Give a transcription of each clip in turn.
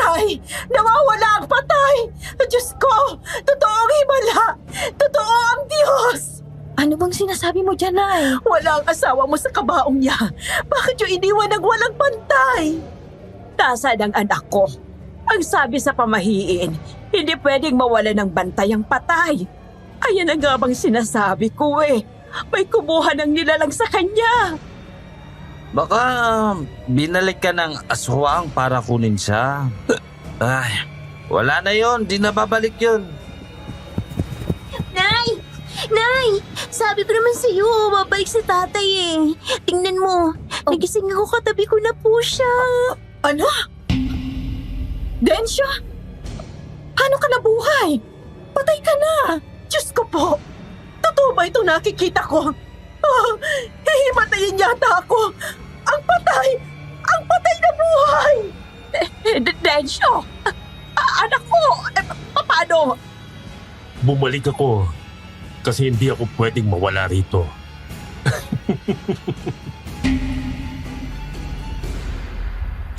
patay! Nawawala ang patay! Diyos ko! Totoo ang himala! Totoo ang Diyos! Ano bang sinasabi mo dyan, Nay? Wala ang asawa mo sa kabaong niya. Bakit yung iniwan ng walang pantay? Nasaan ang anak ko? Ang sabi sa pamahiin, hindi pwedeng mawala ng bantay ang patay. Ayan ang nga bang sinasabi ko eh. May kumuha ng nilalang sa kanya. Baka binalik ka ng aswang para kunin siya. Ay, wala na yon, di na babalik yun. Nay! Nay! Sabi ko naman sa'yo, babalik si tatay eh. Tingnan mo, nagising ako, katabi ko na po siya. Ano? Densyo? Paano ka nabuhay? Patay ka na! Diyos ko po! Totoo ba itong nakikita ko? Hihimatayin yata ako! Ang patay! Ang patay na buhay! Densyo! Anak ko! Paano? Bumalik ako kasi hindi ako pwedeng mawala rito.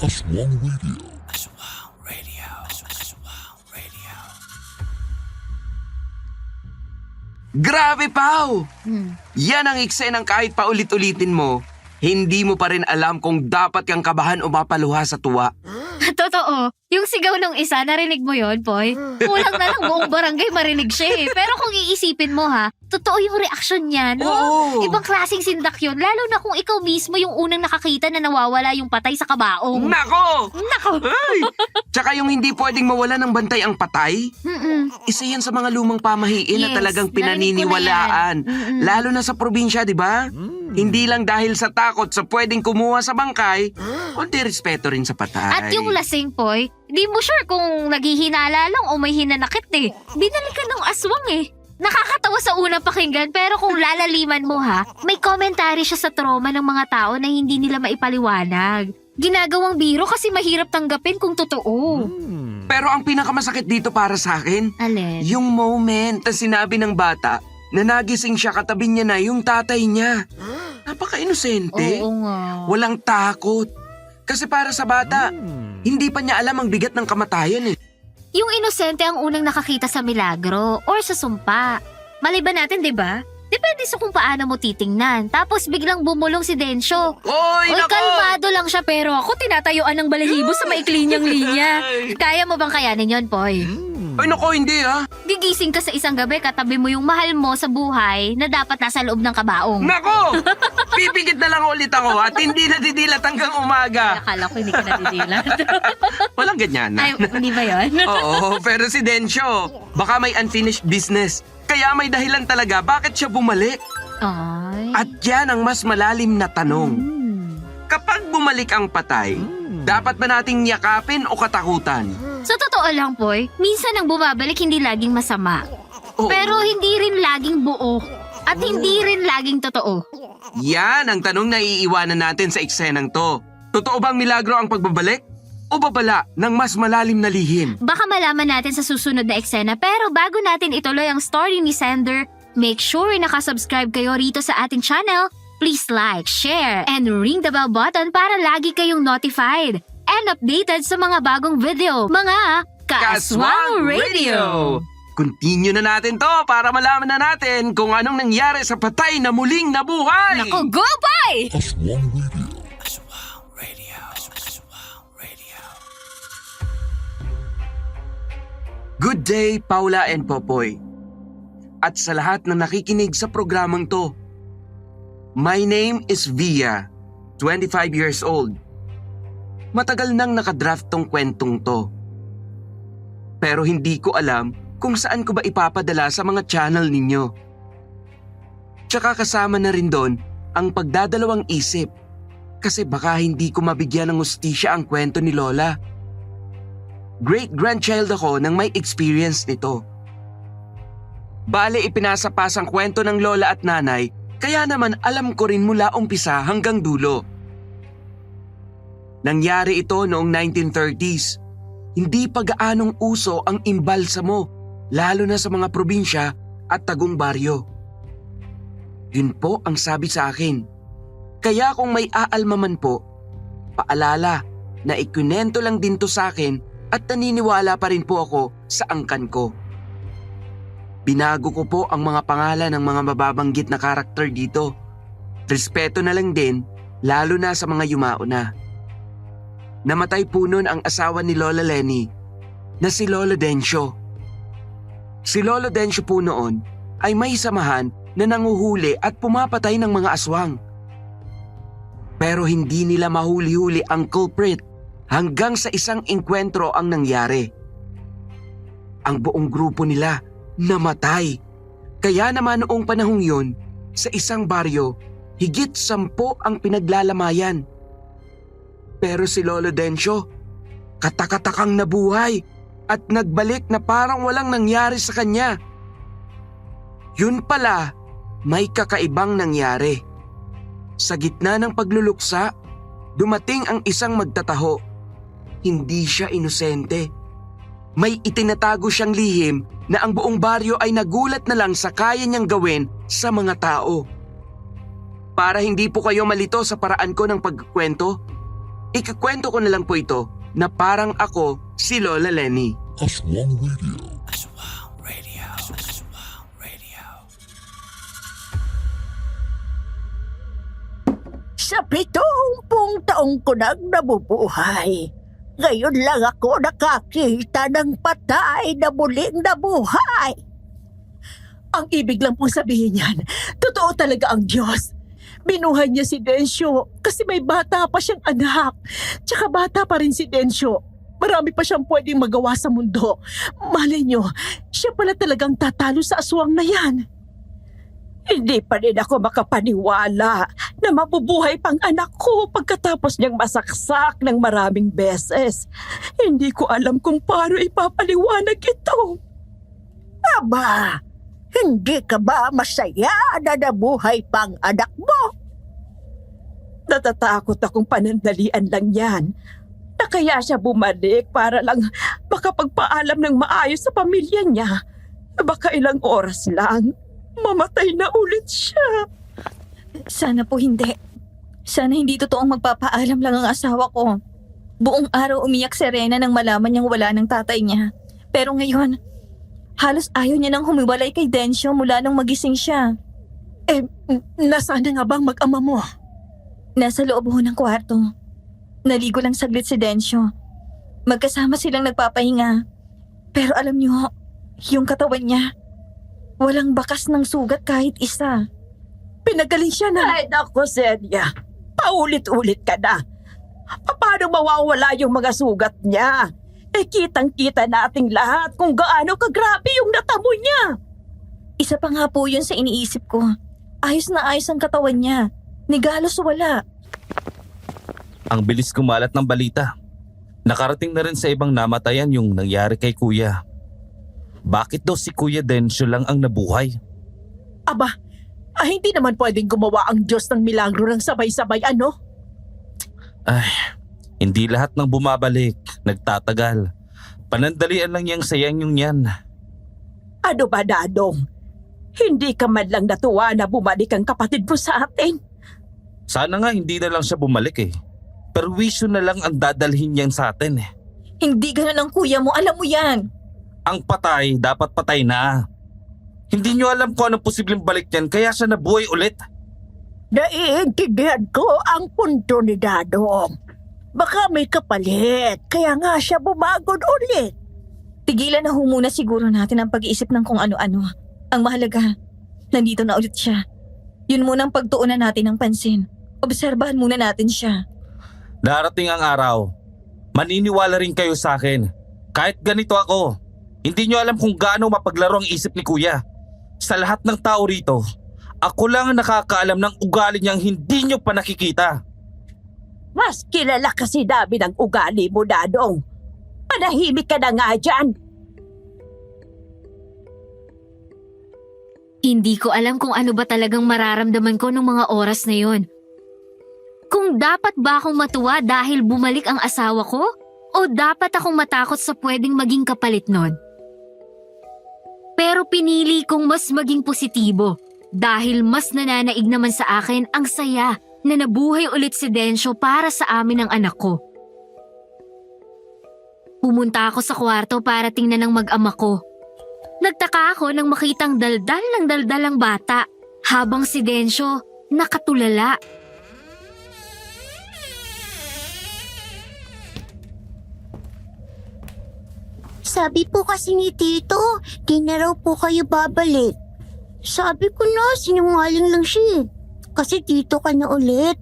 Aswang Radio. Grabe, Pao! Yan ang eksenang kahit paulit-ulitin mo, hindi mo pa rin alam kung dapat kang kabahan o mapaluha sa tuwa. Totoo. Yung sigaw ng isa, narinig mo yon, Poy? Kulang na lang buong barangay marinig siya eh. Pero kung iisipin mo ha, totoo yung reaksyon niya, no? Oo. Ibang klaseng sindak yun, lalo na kung ikaw mismo yung unang nakakita na nawawala yung patay sa kabaong. Nako! Nako! Ay! Tsaka yung hindi pwedeng mawala ng bantay ang patay, Mm-mm. isa yan sa mga lumang pamahiin na Yes, talagang narinig ko na pinaniniwalaan. yan. Mm-mm. Lalo na sa probinsya, di ba? Hindi lang dahil sa takot sa pwedeng kumuha sa bangkay, kundi respeto rin sa patay. At yung lasing, Poy, di mo sure kung naghihinala lang o may hinanakit eh. Binalikan ng aswang eh. Nakakatawa sa unang pakinggan pero kung lalaliman mo ha, may commentary siya sa trauma ng mga tao na hindi nila maipaliwanag. Ginagawang biro kasi mahirap tanggapin kung totoo. Pero ang pinakamasakit dito para sa akin, Alin? yung moment na sinabi ng bata na nagising siya katabi niya na yung tatay niya. Napaka-inosente. Oo nga. Walang takot. Kasi para sa bata, hindi pa niya alam ang bigat ng kamatayan eh. Yung inosente ang unang nakakita sa milagro or sa sumpa. Maliban natin, di ba? Depende sa kung paano mo titingnan. Tapos biglang bumulong si Densyo. Oy, Oy, nako! kalmado lang siya pero ako tinatayuan ng balahibo sa maikli niyang linya. Kaya mo bang kayanin yon, Poy? Ay, nako, hindi ah. Gigising ka sa isang gabi, katabi mo yung mahal mo sa buhay na dapat nasa loob ng kabaong. Nako! Pipigit na lang ulit ako at hindi nadidilat hanggang umaga. Akala ko hindi ka nadidilat. Walang ganyan Ay, na. hindi ba yun? Oo, pero si Densyo, baka may unfinished business. Kaya may dahilan talaga bakit siya bumalik. Ay. At yan ang mas malalim na tanong. Kapag bumalik ang patay, dapat ba nating yakapin o katakutan? Sa totoo lang, Poy, minsan ang bumabalik hindi laging masama. Oo. Pero hindi rin laging buo. At hindi rin laging totoo. Yan ang tanong na iiwanan natin sa eksenang to. Totoo bang milagro ang pagbabalik? O babala ng mas malalim na lihim? Baka malaman natin sa susunod na eksena pero bago natin ituloy ang story ni Sander, make sure nakasubscribe kayo rito sa ating channel. Please like, share, and ring the bell button para lagi kayong notified and updated sa mga bagong video. Mga Kaswang Radio! Continue na natin to para malaman na natin kung anong nangyari sa patay na muling nabuhay! Nako, go boy! Aswang Radio. Good day, Paula and Popoy. At sa lahat na nakikinig sa programang to. My name is Via, 25 years old. Matagal nang nakadraft tong kwentong to. Pero hindi ko alam kung saan ko ba ipapadala sa mga channel ninyo. Tsaka kasama na rin doon ang pagdadalawang isip kasi baka hindi ko mabigyan ng hustisya ang kwento ni Lola. Great-grandchild ako nang may experience nito. Bale ipinasapas ang kwento ng lola at nanay, kaya naman alam ko rin mula umpisa hanggang dulo. Nangyari ito noong 1930s. Hindi pa gaanong uso ang imbalsamo, lalo na sa mga probinsya at tagong baryo. Yun po ang sabi sa akin. Kaya kung may aalma man po, paalala na ikunento lang din to sa akin at naniniwala pa rin po ako sa angkan ko. Binago ko po ang mga pangalan ng mga mababanggit na karakter dito. Respeto na lang din, lalo na sa mga yumao na. Namatay po noon ang asawa ni Lola Lenny na si Lolo Dencio. Si Lolo Dencio po noon ay may samahan na nanguhuli at pumapatay ng mga aswang. Pero hindi nila mahuli-huli ang culprit hanggang sa isang engkwentro ang nangyari. Ang buong grupo nila namatay. Kaya naman noong panahong yun, sa isang baryo, higit 10 ang pinaglalamayan. Pero si Lolo Dencio, katakatakang nabuhay at nagbalik na parang walang nangyari sa kanya. Yun pala, may kakaibang nangyari. Sa gitna ng pagluluksa, dumating ang isang magtataho. Hindi siya inosente. May itinatago siyang lihim na ang buong baryo ay nagulat na lang sa kaya niyang gawin sa mga tao. Para hindi po kayo malito sa paraan ko ng pagkwento, ikikwento ko na lang po ito na parang ako si Lola Lenny. Aswang Radio. Sa 70 taong ko nang nabubuhay, ngayon lang ako nakakita ng patay na muling nabuhay. Ang ibig lang pong sabihin niyan, totoo talaga ang Diyos. Binuhay niya si Dencio kasi may bata pa siyang anak. Tsaka bata pa rin si Dencio. Marami pa siyang pwedeng magawa sa mundo. Malay niyo, siya pala talagang tatalo sa aswang na yan. Hindi pa rin ako makapaniwala na mabubuhay pang anak ko pagkatapos niyang masaksak ng maraming beses. Hindi ko alam kung paano ipapaliwanag ito. Aba, hindi ka ba masaya na nabuhay pang anak mo? Natatakot akong panandalian lang yan. Na kaya siya bumalik para lang makapagpaalam ng maayos sa pamilya niya. Baka ilang oras lang, mamatay na ulit siya. Sana po hindi. Sana hindi totoong magpapaalam lang ang asawa ko. Buong araw umiyak si Rena nang malaman niyang wala ng tatay niya. Pero ngayon, halos ayaw niya nang humiwalay kay Dencio mula nung magising siya. Nasaan na nga bang mag-ama mo? Nasa loob ho ng kwarto. Naligo lang saglit si Dencio. Magkasama silang nagpapahinga. Pero alam niyo, yung katawan niya, walang bakas ng sugat kahit isa. Pinagaling siya na. Ay, naku, Senya. Paulit-ulit ka na. Paano mawawala yung mga sugat niya? Kitang-kita nating lahat kung gaano kagrabe yung natamo niya. Isa pa nga po yun sa iniisip ko. Ayos na ayos ang katawan niya. Nigalos wala. Ang bilis kumalat ng balita. Nakarating na rin sa ibang namatayan yung nangyari kay Kuya. Bakit daw si Kuya Dencio lang ang nabuhay? Aba, hindi naman pwedeng gumawa ang Diyos ng milagro ng sabay-sabay, ano? Ay, hindi lahat ng bumabalik, nagtatagal. Panandalian lang yang sayang yung yan. Ano ba, Dadong? Hindi ka man lang natuwa na bumalik ang kapatid mo sa atin? Sana nga hindi na lang siya bumalik eh. Perwisyo na lang ang dadalhin niyan sa atin eh. Hindi ganun ang kuya mo, alam mo yan. Ang patay, dapat patay na. Hindi niyo alam kung anong posibleng balik niyan kaya siya nabuhay ulit. Naiintindihan ko ang punto ni Dadong. Baka may kapalit, kaya nga siya bumagod ulit. Tigilan na ho muna siguro natin ang pag-iisip ng kung ano-ano. Ang mahalaga, nandito na ulit siya. Yun muna ang pagtuunan natin ng pansin. Obserbahan muna natin siya. Darating ang araw. Maniniwala rin kayo sa akin. Kahit ganito ako. Hindi niyo alam kung gaano mapaglaro ang isip ni Kuya. Sa lahat ng tao rito, ako lang ang nakakaalam ng ugali niyang hindi niyo pa nakikita. Mas kilala kasi namin ang ugali mo, Dadong. Manahimik ka na nga dyan. Hindi ko alam kung ano ba talagang mararamdaman ko nung mga oras na yon. Kung dapat ba akong matuwa dahil bumalik ang asawa ko? O dapat akong matakot sa pwedeng maging kapalit nun? Pero pinili kong mas maging positibo dahil mas nananaig naman sa akin ang saya na nabuhay ulit si Dencio para sa amin ng anak ko. Pumunta ako sa kwarto para tingnan ng mag-ama ko. Nagtaka ako nang makitang daldal ng daldal ang bata, habang si Densyo nakatulala. Sabi po kasi ni Tito, di na raw po kayo babalik. Sabi ko na, sinungaling lang siya eh. Kasi dito ka na ulit.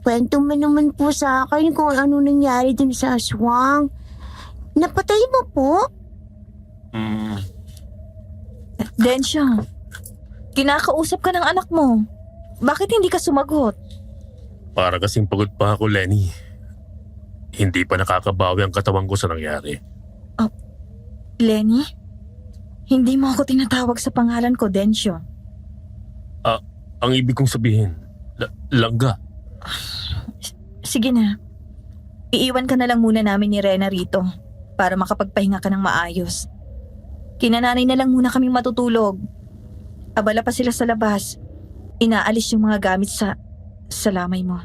Kwento mo naman po sa akin kung ano nangyari dun sa aswang. Napatay mo po? Densyo, kinakausap ka ng anak mo. Bakit hindi ka sumagot? Para kasing pagod pa ako, Lenny. Hindi pa nakakabawi ang katawan ko sa nangyari. Lenny? Hindi mo ako tinatawag sa pangalan ko, Densyo. Ang ibig kong sabihin, langga. Sige na. Iiwan ka na lang muna namin ni Rena rito para makapagpahinga ka ng maayos. Kinananay na lang muna kaming matutulog. Abala pa sila sa labas. Inaalis yung mga gamit sa lamay mo.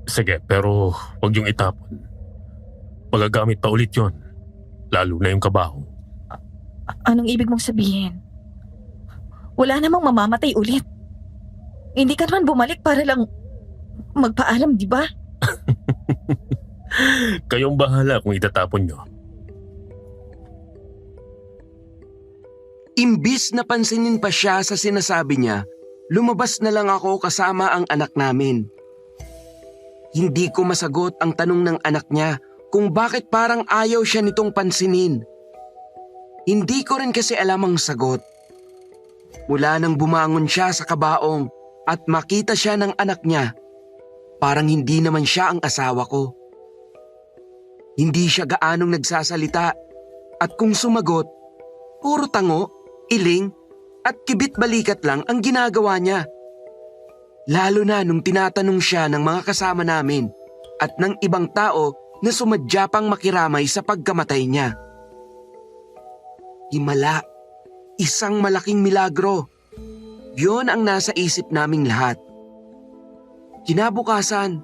Sige, pero huwag yung itapon. Magagamit pa ulit yon, lalo na yung kabaho. Anong ibig mong sabihin? Wala namang mamamatay ulit. Hindi ka naman bumalik para lang magpaalam, di ba? Kayong bahala kung itatapon nyo. Imbis na pansinin pa siya sa sinasabi niya, lumabas na lang ako kasama ang anak namin. Hindi ko masagot ang tanong ng anak niya kung bakit parang ayaw siya nitong pansinin. Hindi ko rin kasi alam ang sagot. Mula nang bumangon siya sa kabaong at makita siya ng anak niya, parang hindi naman siya ang asawa ko. Hindi siya gaanong nagsasalita at kung sumagot, puro tango, iling at kibit-balikat lang ang ginagawa niya. Lalo na nung tinatanong siya ng mga kasama namin at ng ibang tao na sumadya pang makiramay sa pagkamatay niya. Himala, isang malaking milagro. Yun ang nasa isip naming lahat. Kinabukasan,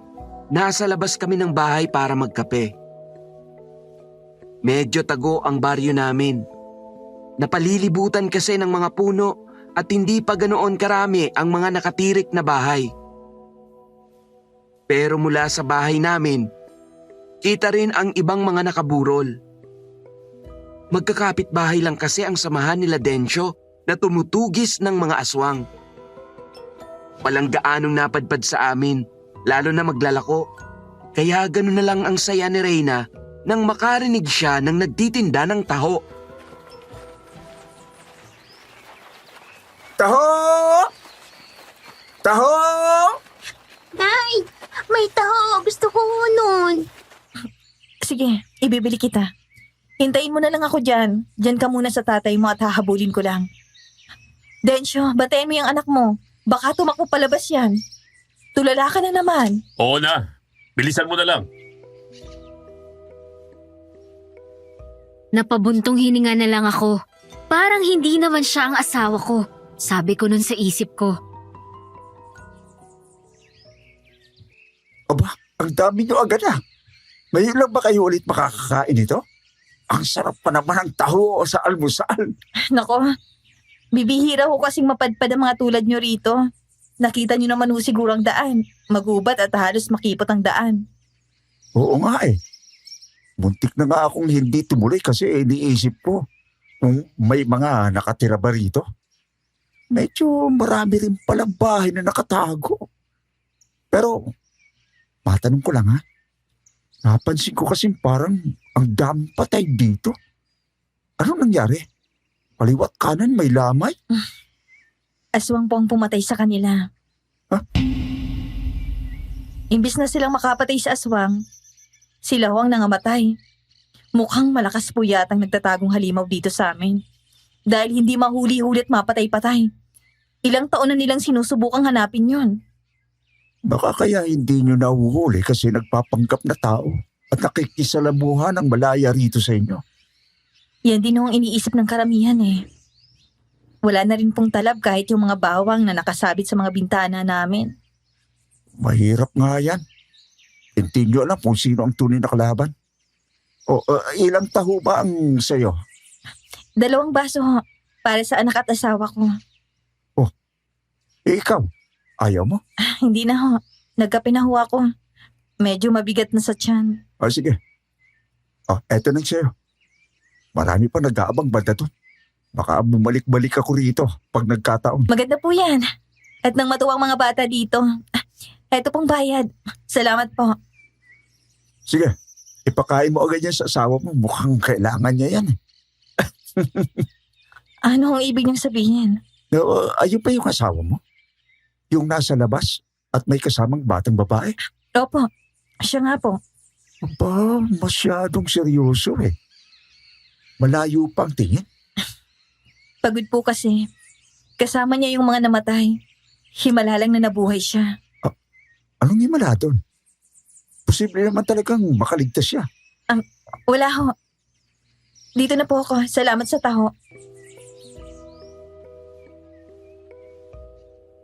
nasa labas kami ng bahay para magkape. Medyo tago ang baryo namin. Napalilibutan kasi ng mga puno at hindi pa ganoon karami ang mga nakatirik na bahay. Pero mula sa bahay namin, kita rin ang ibang mga nakaburol. Magkakapit-bahay lang kasi ang samahan nila Densyo na tumutugis ng mga aswang. Walang gaanong napadpad sa amin, lalo na maglalako. Kaya gano'n na lang ang saya ni Reyna nang makarinig siya ng nagtitinda ng taho. Taho! Taho! Nay, may taho. Gusto ko nun. Sige, ibibili kita. Hintayin mo na lang ako dyan. Dyan ka muna sa tatay mo at hahabulin ko lang. Densyo, bantayan mo yung anak mo. Baka tumakbo palabas yan. Tulala ka na naman. Oo na, bilisan mo na lang. Napabuntong hininga na lang ako. Parang hindi naman siya ang asawa ko. Sabi ko nun sa isip ko. Aba, ang dami nyo agad ah. Ngayon lang ba kayo ulit makakakain ito? Ang sarap pa naman ng taho sa almusal. Nako, bibihira ko kasing mapadpad ang mga tulad nyo rito. Nakita nyo naman ho siguro ang daan. Magubat at halos makipot ang daan. Oo nga eh. Muntik na nga akong hindi tumuloy kasi iniisip ko kung may mga nakatira ba rito. Medyo marami rin palang bahay na nakatago. Pero, matanong ko lang ha. Napansin ko kasing parang ang daming patay dito. Anong nangyari? Kaliwat kanan may lamay? Aswang po ang pumatay sa kanila. Huh? Imbis na silang makapatay sa aswang, sila ho ang nangamatay. Mukhang malakas po yatang nagtatagong halimaw dito sa amin. Dahil hindi mahuli-hulit mapatay-patay. Ilang taon na nilang sinusubukang hanapin yon. Baka kaya hindi nyo nahuhuli kasi nagpapanggap na tao at nakikisalamuhan ng malaya rito sa inyo. Yan din ho ang iniisip ng karamihan eh. Wala na rin pong talab kahit yung mga bawang na nakasabit sa mga bintana namin. Mahirap nga yan. Hindi nyo alam kung sino ang tunay na kalaban. Ilang taho ba ang sayo? 2 baso ho, para sa anak at asawa ko. Ikaw, ayaw mo? Hindi na ho, nagkape na ho ako. Medyo mabigat na sa tiyan. Sige. Eto nang sayo. Marami pa nag-aabang banda doon. Baka bumalik-balik ako rito pag nagkataon. Maganda po yan. At nang matuwang mga bata dito. Eto pong bayad. Salamat po. Sige, ipakain mo agad yan sa asawa mo. Mukhang kailangan niya yan. Ano ang ibig niyong sabihin? Ayun pa yung asawa mo? Yung nasa labas at may kasamang batang babae? Opo, siya nga po. Aba, masyadong seryoso eh. Malayo pang tingin. Pagod po kasi. Kasama niya yung mga namatay. Himala lang na nabuhay siya. Anong himala doon? Posible naman talagang makaligtas siya. Wala ho. Dito na po ako. Salamat sa taho.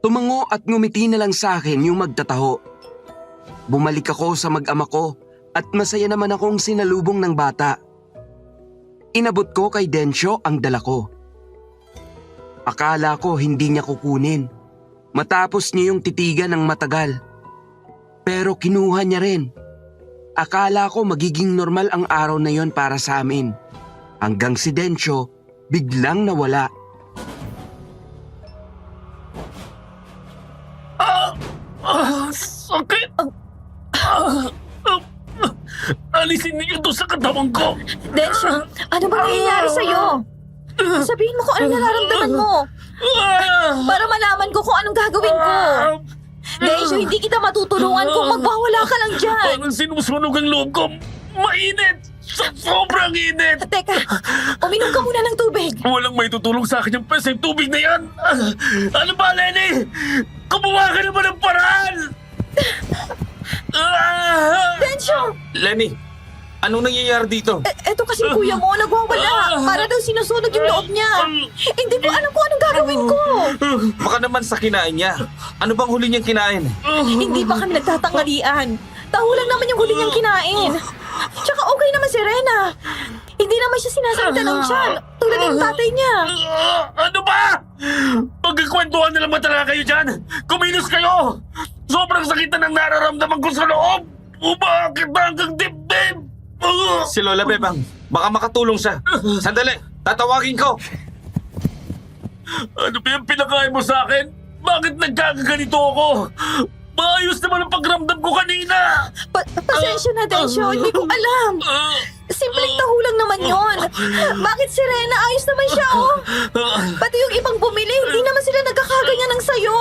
Tumango at ngumiti na lang sa akin yung magtataho. Bumalik ako sa mag-ama ko at masaya naman akong sinalubong ng bata. Inabot ko kay Densyo ang dala ko. Akala ko hindi niya kukunin. Matapos niya yung titigan ng matagal. Pero kinuha niya rin. Akala ko magiging normal ang araw na yon para sa amin. Hanggang si Densyo biglang nawala. Sakit! Alisin niyo to sa katawan ko! Densyo, ano ba nangyayari sa'yo? Sabihin mo kung ano nararamdaman mo. Para malaman ko kung anong gagawin ko. Densyo, hindi kita matutulungan kung magwawala ka lang dyan. Parang sinusunog ang loob ko. Mainit! Sobrang init! Teka, uminom ka muna ng tubig. Walang may tutulong sa akin yung peseng tubig na yan! Ano ba, Lenny? Kumuha ka naman ng paraan! Densyo, Lenny, anong nangyayari dito? eto kasi kuya mo, nagwawala. Para daw sinusunog yung loob niya. Hindi ko alam kung anong gagawin ko. Baka naman sa kinain niya. Ano bang huli niyang kinain? Hindi pa kami nagtatangalian. Taho lang naman yung huli niyang kinain. Tsaka okay naman si Rena. Hindi naman siya sinasalita ng tiyan. Tulad ng tatay niya. Ano ba? Pagkakwentuhan na lang ba talaga kayo dyan? Kumilos kayo! Sobrang sakit na ng nararamdaman ko sa loob! Umakit na hanggang dibdib! Si Lola Bebang, baka makatulong siya. Sandali, tatawagin ko. Ano ba yung pinakain mo sa akin? Bakit nagkakaganito ako? Maayos naman ang pagramdam ko kanina! Pasensya na, Densyo. Hindi ko alam. Simpleng taho lang naman yon. Bakit si Rena? Ayos naman siya, oh. Pati yung ibang bumili, hindi naman sila nagkakaganyan ng sayo.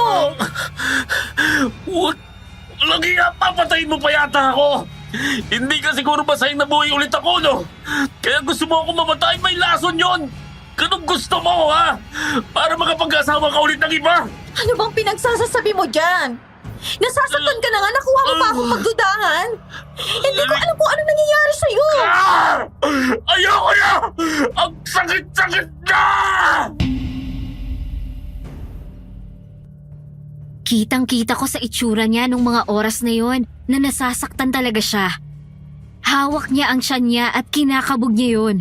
Walang iya, papatayin mo pa yata ako! Hindi ka siguro masayang nabuhay ulit ako, no? Kaya gusto mo ako mamatay, may lason yon! Ganun gusto mo, ha? Para makapag-asawa ka ulit ng iba! Ano bang pinagsasasabi mo dyan? Nasasaktan ka na nga, nakuha mo pa akong pagdudahan. Hindi ko alam kung ano nangyayari sa'yo. Ayoko na! Ang sakit-sakit na! Kitang-kita ko sa itsura niya nung mga oras na yon na nasasaktan talaga siya. Hawak niya ang tiyan niya at kinakabog niya yon.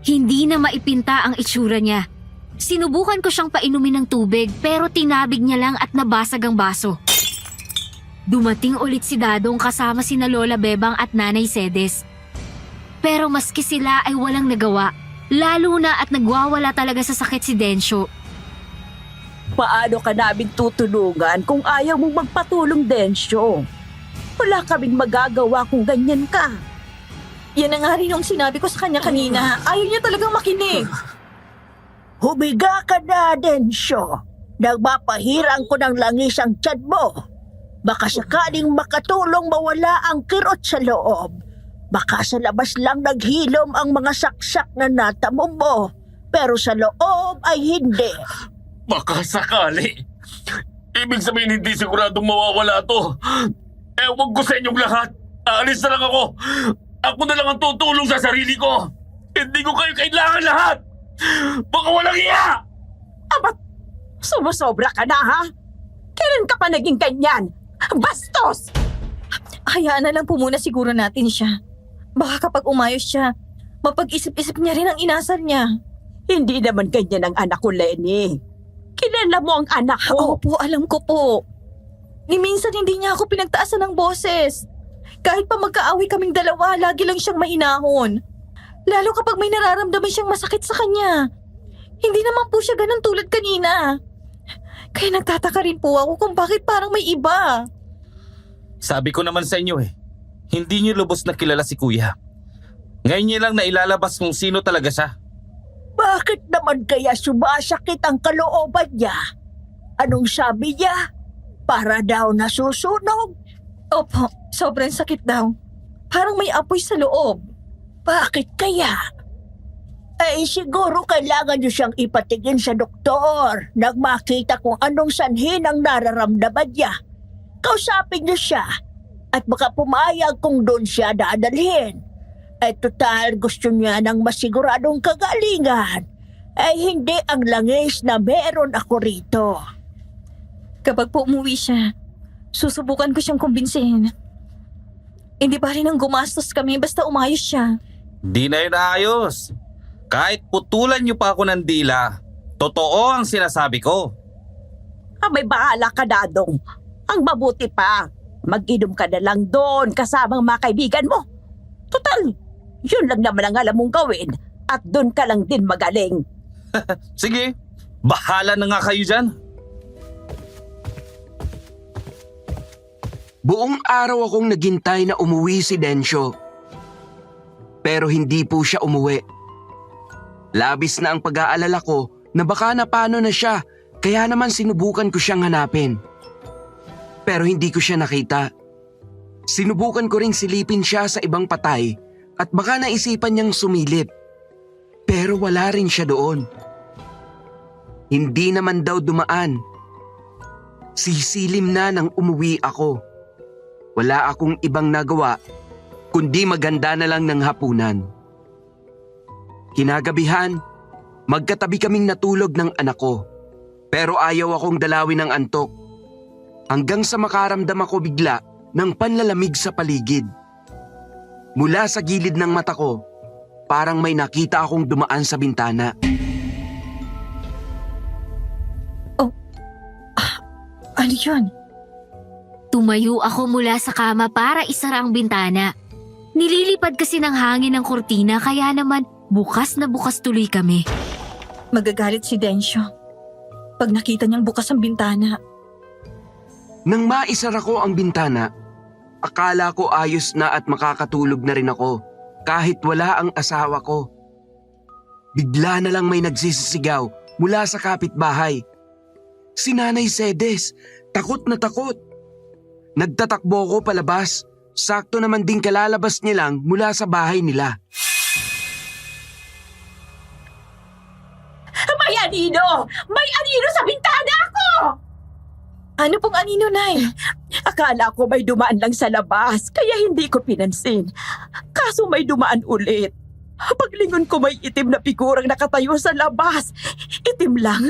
Hindi na maipinta ang itsura niya. Sinubukan ko siyang painumin ng tubig pero tinabig niya lang at nabasag ang baso. Dumating ulit si Dadong kasama sina Lola Bebang at Nanay Sedes. Pero maski sila ay walang nagawa, lalo na at nagwawala talaga sa sakit si Densyo. Paano ka namin tutulungan kung ayaw mong magpatulong, Densyo? Wala kaming magagawa kung ganyan ka. Yan na nga rin yung sinabi ko sa kanya kanina. Ayaw niya talagang makinig. Humiga ka na, Densyo. Nagmapahirang ko ng langis ang tiyan mo. Baka sakaling makatulong mawala ang kirot sa loob. Baka sa labas lang naghilom ang mga saksak na natamo mo. Pero sa loob ay hindi. Baka sakali. Ibig sabihin hindi siguradong mawawala to. Ewan ko sa inyong lahat. Aalis na lang ako. Ako na lang ang tutulong sa sarili ko. Hindi ko kayo kailangan lahat. Baka walang iya! Abat, sumusobra ka na, ha? Kailan ka pa naging ganyan? Bastos! Hayaan na lang po muna siguro natin siya. Baka kapag umayos siya, mapag-isip-isip niya rin ang inasal niya. Hindi naman ganyan ang anak ko, Lenny. Kilala mo ang anak ko. Opo, alam ko po. Ni minsan hindi niya ako pinagtaasan ng boses. Kahit pa magkaaway kaming dalawa, lagi lang siyang mainahon. Lalo kapag may nararamdaman siyang masakit sa kanya. Hindi naman po siya ganun tulad kanina. Kaya nagtataka rin po ako kung bakit parang may iba. Sabi ko naman sa inyo hindi niyo lubos na kilala si kuya. Ngayon niyo lang nailalabas kung sino talaga siya. Bakit naman kaya sumasakit ang kalooban niya? Anong sabi niya? Para daw nasusunog? Opo, sobrang sakit daw. Parang may apoy sa loob. Bakit kaya? Eh siguro kailangan niyo siyang ipatingin sa doktor nang makita kung anong sanhi ng nararamdaman niya. Kausapin niyo siya at baka pumayag kung doon siya dadalhin. Eh total gusto niya ng masiguradong kagalingan. Eh hindi ang langis na meron ako rito. Kapag po umuwi siya, susubukan ko siyang kumbinsihin. Hindi pa rin ang gumastos kami basta umayos siya. Di na yun ayos. Kahit putulan niyo pa ako ng dila, totoo ang sinasabi ko. May bahala ka, Dadong. Ang mabuti pa, mag-inom ka na lang doon kasamang mga kaibigan mo. Total, yun lang naman ang alam mong gawin at doon ka lang din magaling. Sige, bahala na nga kayo dyan. Buong araw akong naghintay na umuwi si Densyo. Pero hindi po siya umuwi. Labis na ang pag-aalala ko na baka napano na siya, kaya naman sinubukan ko siyang hanapin. Pero hindi ko siya nakita. Sinubukan ko ring silipin siya sa ibang patay at baka naisipan niyang sumilip. Pero wala rin siya doon. Hindi naman daw dumaan. Sisilim na nang umuwi ako. Wala akong ibang nagawa kundi maganda na lang ng hapunan. Kinagabihan, magkatabi kaming natulog ng anak ko. Pero ayaw akong dalawin ng antok. Hanggang sa makaramdam ako bigla ng panlalamig sa paligid. Mula sa gilid ng mata ko, parang may nakita akong dumaan sa bintana. Ano yun? Tumayo ako mula sa kama para isara ang bintana. Nililipad kasi ng hangin ng kurtina kaya naman bukas na bukas tuloy kami. Magagalit si Densyo pag nakita niyang bukas ang bintana. Nang maisara ko ang bintana, akala ko ayos na at makakatulog na rin ako kahit wala ang asawa ko. Bigla na lang may nagsisisigaw mula sa kapitbahay. Si Nanay Sedes, takot na takot. Nagtatakbo ko palabas, sakto naman din kalalabas niya lang mula sa bahay nila. May anino! May anino sa bintana ko! Ano pong anino, Nay? Akala ko may dumaan lang sa labas, kaya hindi ko pinansin. Kaso may dumaan ulit. Paglingon ko may itim na figurang nakatayo sa labas. Itim lang,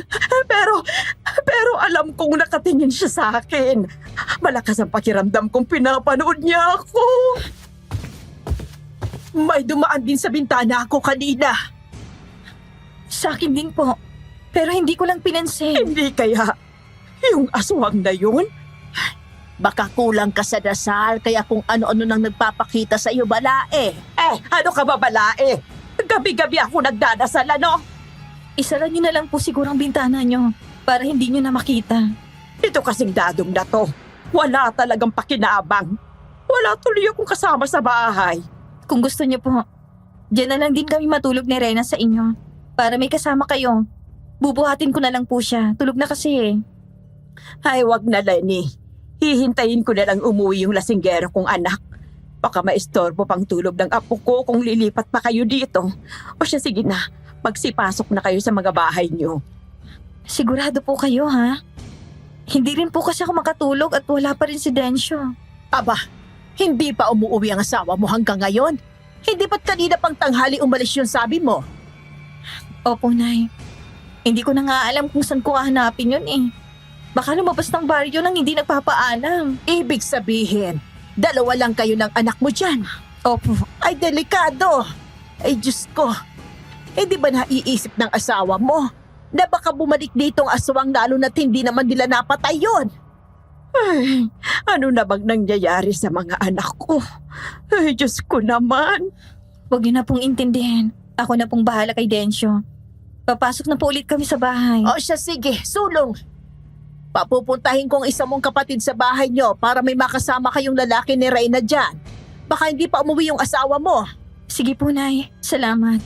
pero alam kong nakatingin siya sa akin. Malakas ang pakiramdam kong pinapanood niya ako. May dumaan din sa bintana ko kanina. Sa akin din po. Pero hindi ko lang pinansin. Hindi kaya yung aswang na yun? Baka kulang ka sa dasal kaya kung ano-ano nang nagpapakita sa iyo balae. Ano ka ba balae? Gabi-gabi ako nagdadasal, ano? Isara niyo na lang po siguro ang bintana niyo para hindi niyo na makita. Ito kasing Dadong na to. Wala talagang pakinabang. Wala tuloy akong kasama sa bahay. Kung gusto niyo po, diyan na lang din kami matulog ni Rena sa inyo. Para may kasama kayo. Bubuhatin ko na lang po siya. Tulog na kasi eh. Ay, wag na, Lenny. Hihintayin ko na lang umuwi yung lasinggero kong anak. Baka maistorbo pang tulog ng apo ko kung lilipat pa kayo dito. O siya, sige na. Magsipasok na kayo sa mga bahay niyo. Sigurado po kayo, ha? Hindi rin po kasi ako makatulog at wala pa rin si Densyo. Aba, hindi pa umuwi ang asawa mo hanggang ngayon? Hindi ba't kanina pang tanghali umalis yun sabi mo? Opo, Nay. Hindi ko na nga alam kung saan ko hahanapin yun eh. Baka lumabas ng baryo nang hindi nagpapaalam. Ibig sabihin, dalawa lang kayo ng anak mo dyan. Opo. ay delikado. Ay Diyos ko, hindi ba naiisip ng asawa mo na baka bumalik ditong aswang lalo na't hindi naman nila napatay yun? Ay, ano na bang nangyayari sa mga anak ko? Ay Diyos ko naman. Huwag niyo na pong intindihin. Ako na pong bahala kay Densyo. Papasok na po ulit kami sa bahay. O siya, sige, sulong. Papupuntahin kong isa mong kapatid sa bahay nyo para may makasama kayong lalaki ni Reyna dyan. Baka hindi pa umuwi yung asawa mo. Sige po, Nay. Salamat.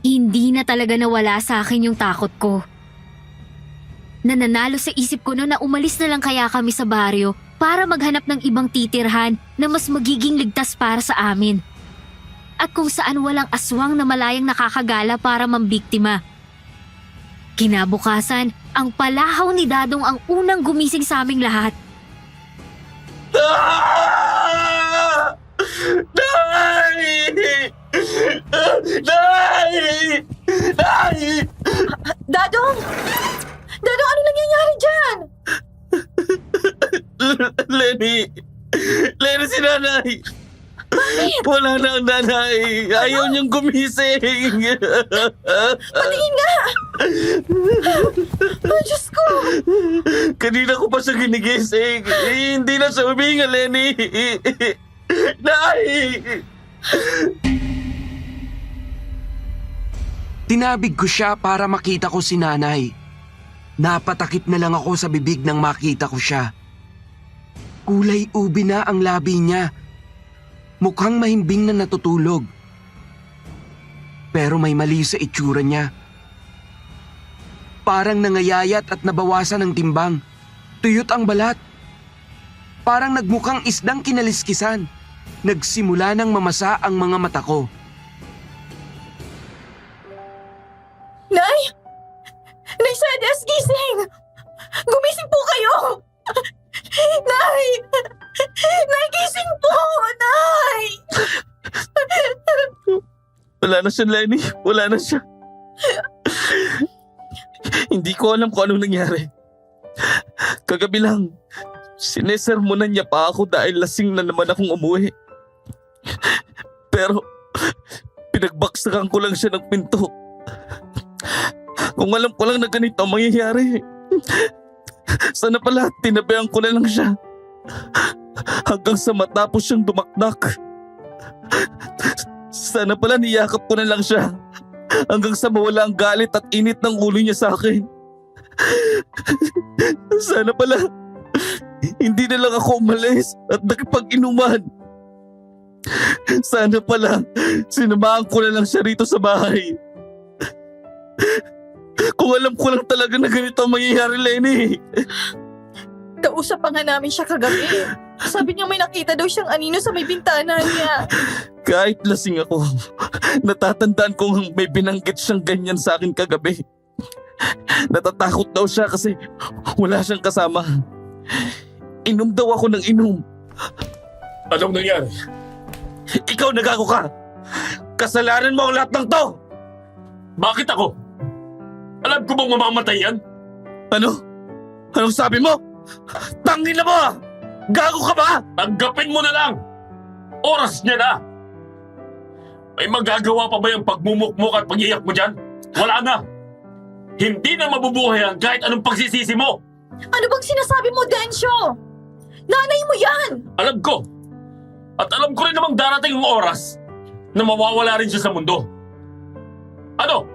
Hindi na talaga nawala sa akin yung takot ko. Nananalo sa isip ko noon na umalis na lang kaya kami sa baryo para maghanap ng ibang titirhan na mas magiging ligtas para sa amin. At kung saan walang aswang na malayang nakakagala para mambiktima. Kinabukasan, ang palahaw ni Dadong ang unang gumising sa aming lahat. Ah! Nay! Nay! Nay! Dadong! Dadong, ano nangyayari dyan? Lenny! Lenny, si nanay! Wala na ang nanay! Ayaw niyang gumising! Patingin nga! Oh, Diyos ko! Kanina ko pa siya ginigising. Hindi na siya huminga, Lenny. Nay! Tinabig ko siya para makita ko si nanay. Napatakip na lang ako sa bibig nang makita ko siya. Kulay ubi na ang labi niya. Mukhang mahimbing na natutulog. Pero may mali sa itsura niya. Parang nangayayat at nabawasan ng timbang. Tuyot ang balat. Parang nagmukhang isdang kinaliskisan. Nagsimula nang mamasa ang mga mata ko. Nay! Nay Sedes, gising! Gumising po kayo! Nay! Nay, gising po! Nay! Wala na siya, Lenny. Wala na siya. Hindi ko alam kung anong nangyari. Kagabi lang, sinesermonan niya pa ako dahil lasing na naman akong umuwi. Pero, pinagbaksakan ko lang siya ng pinto. Kung alam ko lang na ganito ang mangyayari. Sana pala, tinabihan ko na lang siya. Hanggang sa matapos siyang dumakdak. Sana pala niyakap ko na lang siya. Hanggang sa mawala ang galit at init ng ulo niya sa akin. Sana pala, hindi na lang ako umalis at nakipag-inuman. Sana pala, sinamahan ko na lang siya rito sa bahay. Kung alam ko lang talaga na ganito ang mangyayari, Lenny. Kausap pa nga namin siya kagabi. Sabi niya may nakita daw siyang anino sa may bintana niya. Kahit lasing ako, natatandaan kong may binanggit siyang ganyan sa akin kagabi. Natatakot daw siya kasi wala siyang kasama. Inom daw ako ng inom. Anong nangyari? Ikaw nagago ka! Kasalanan mo ang lahat ng to! Bakit ako? Alam ko bang mamamatay yan? Ano? Anong sabi mo? Tangin na mo! Gago ka ba? Tanggapin mo na lang! Oras niya na! May magagawa pa ba yung pagmumukmuk at pag-iyak mo dyan? Wala na! Hindi na mabubuhay yan kahit anong pagsisisi mo! Ano bang sinasabi mo, Densyo? Nanay mo yan! Alam ko! At alam ko rin namang darating ang oras na mawawala rin siya sa mundo. Ano?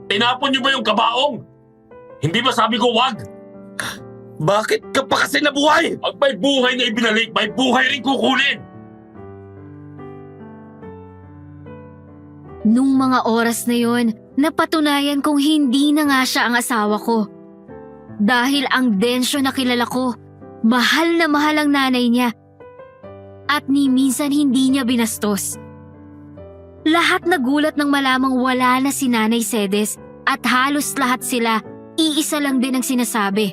Tinapon niyo ba yung kabaong? Hindi ba sabi ko wag? Bakit ka pa kasi nabuhay? Pag may buhay na ibinalik, may buhay rin kukunin! Nung mga oras na yon, napatunayan kong hindi na nga siya ang asawa ko. Dahil ang Densyo na kilala ko, mahal na mahal ang nanay niya. At ni minsan hindi niya binastos. Lahat nagulat nang malamang wala na si Nanay Sedes at halos lahat sila, iisa lang din ang sinasabi.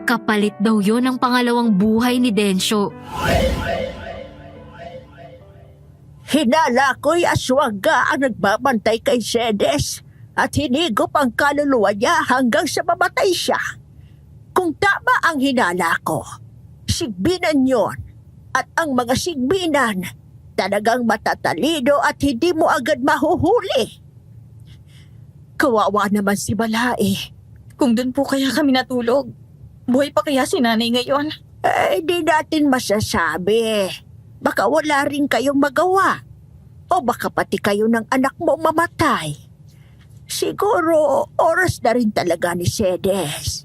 Kapalit daw yon ang pangalawang buhay ni Densyo. Hinala ko'y aswaga ang nagbabantay kay Sedes at hinigop ang kaluluwa niya hanggang sa mamatay siya. Kung tama ang hinala ko, si Binan yon At ang mga sigbinan, talagang matatalino at hindi mo agad mahuhuli. Kawawa naman si Balai. Kung doon po kaya kami natulog, buhay pa kaya si nanay ngayon? Di natin masasabi. Baka wala rin kayong magawa. O baka pati kayo ng anak mo mamatay. Siguro oras na rin talaga ni Sedes.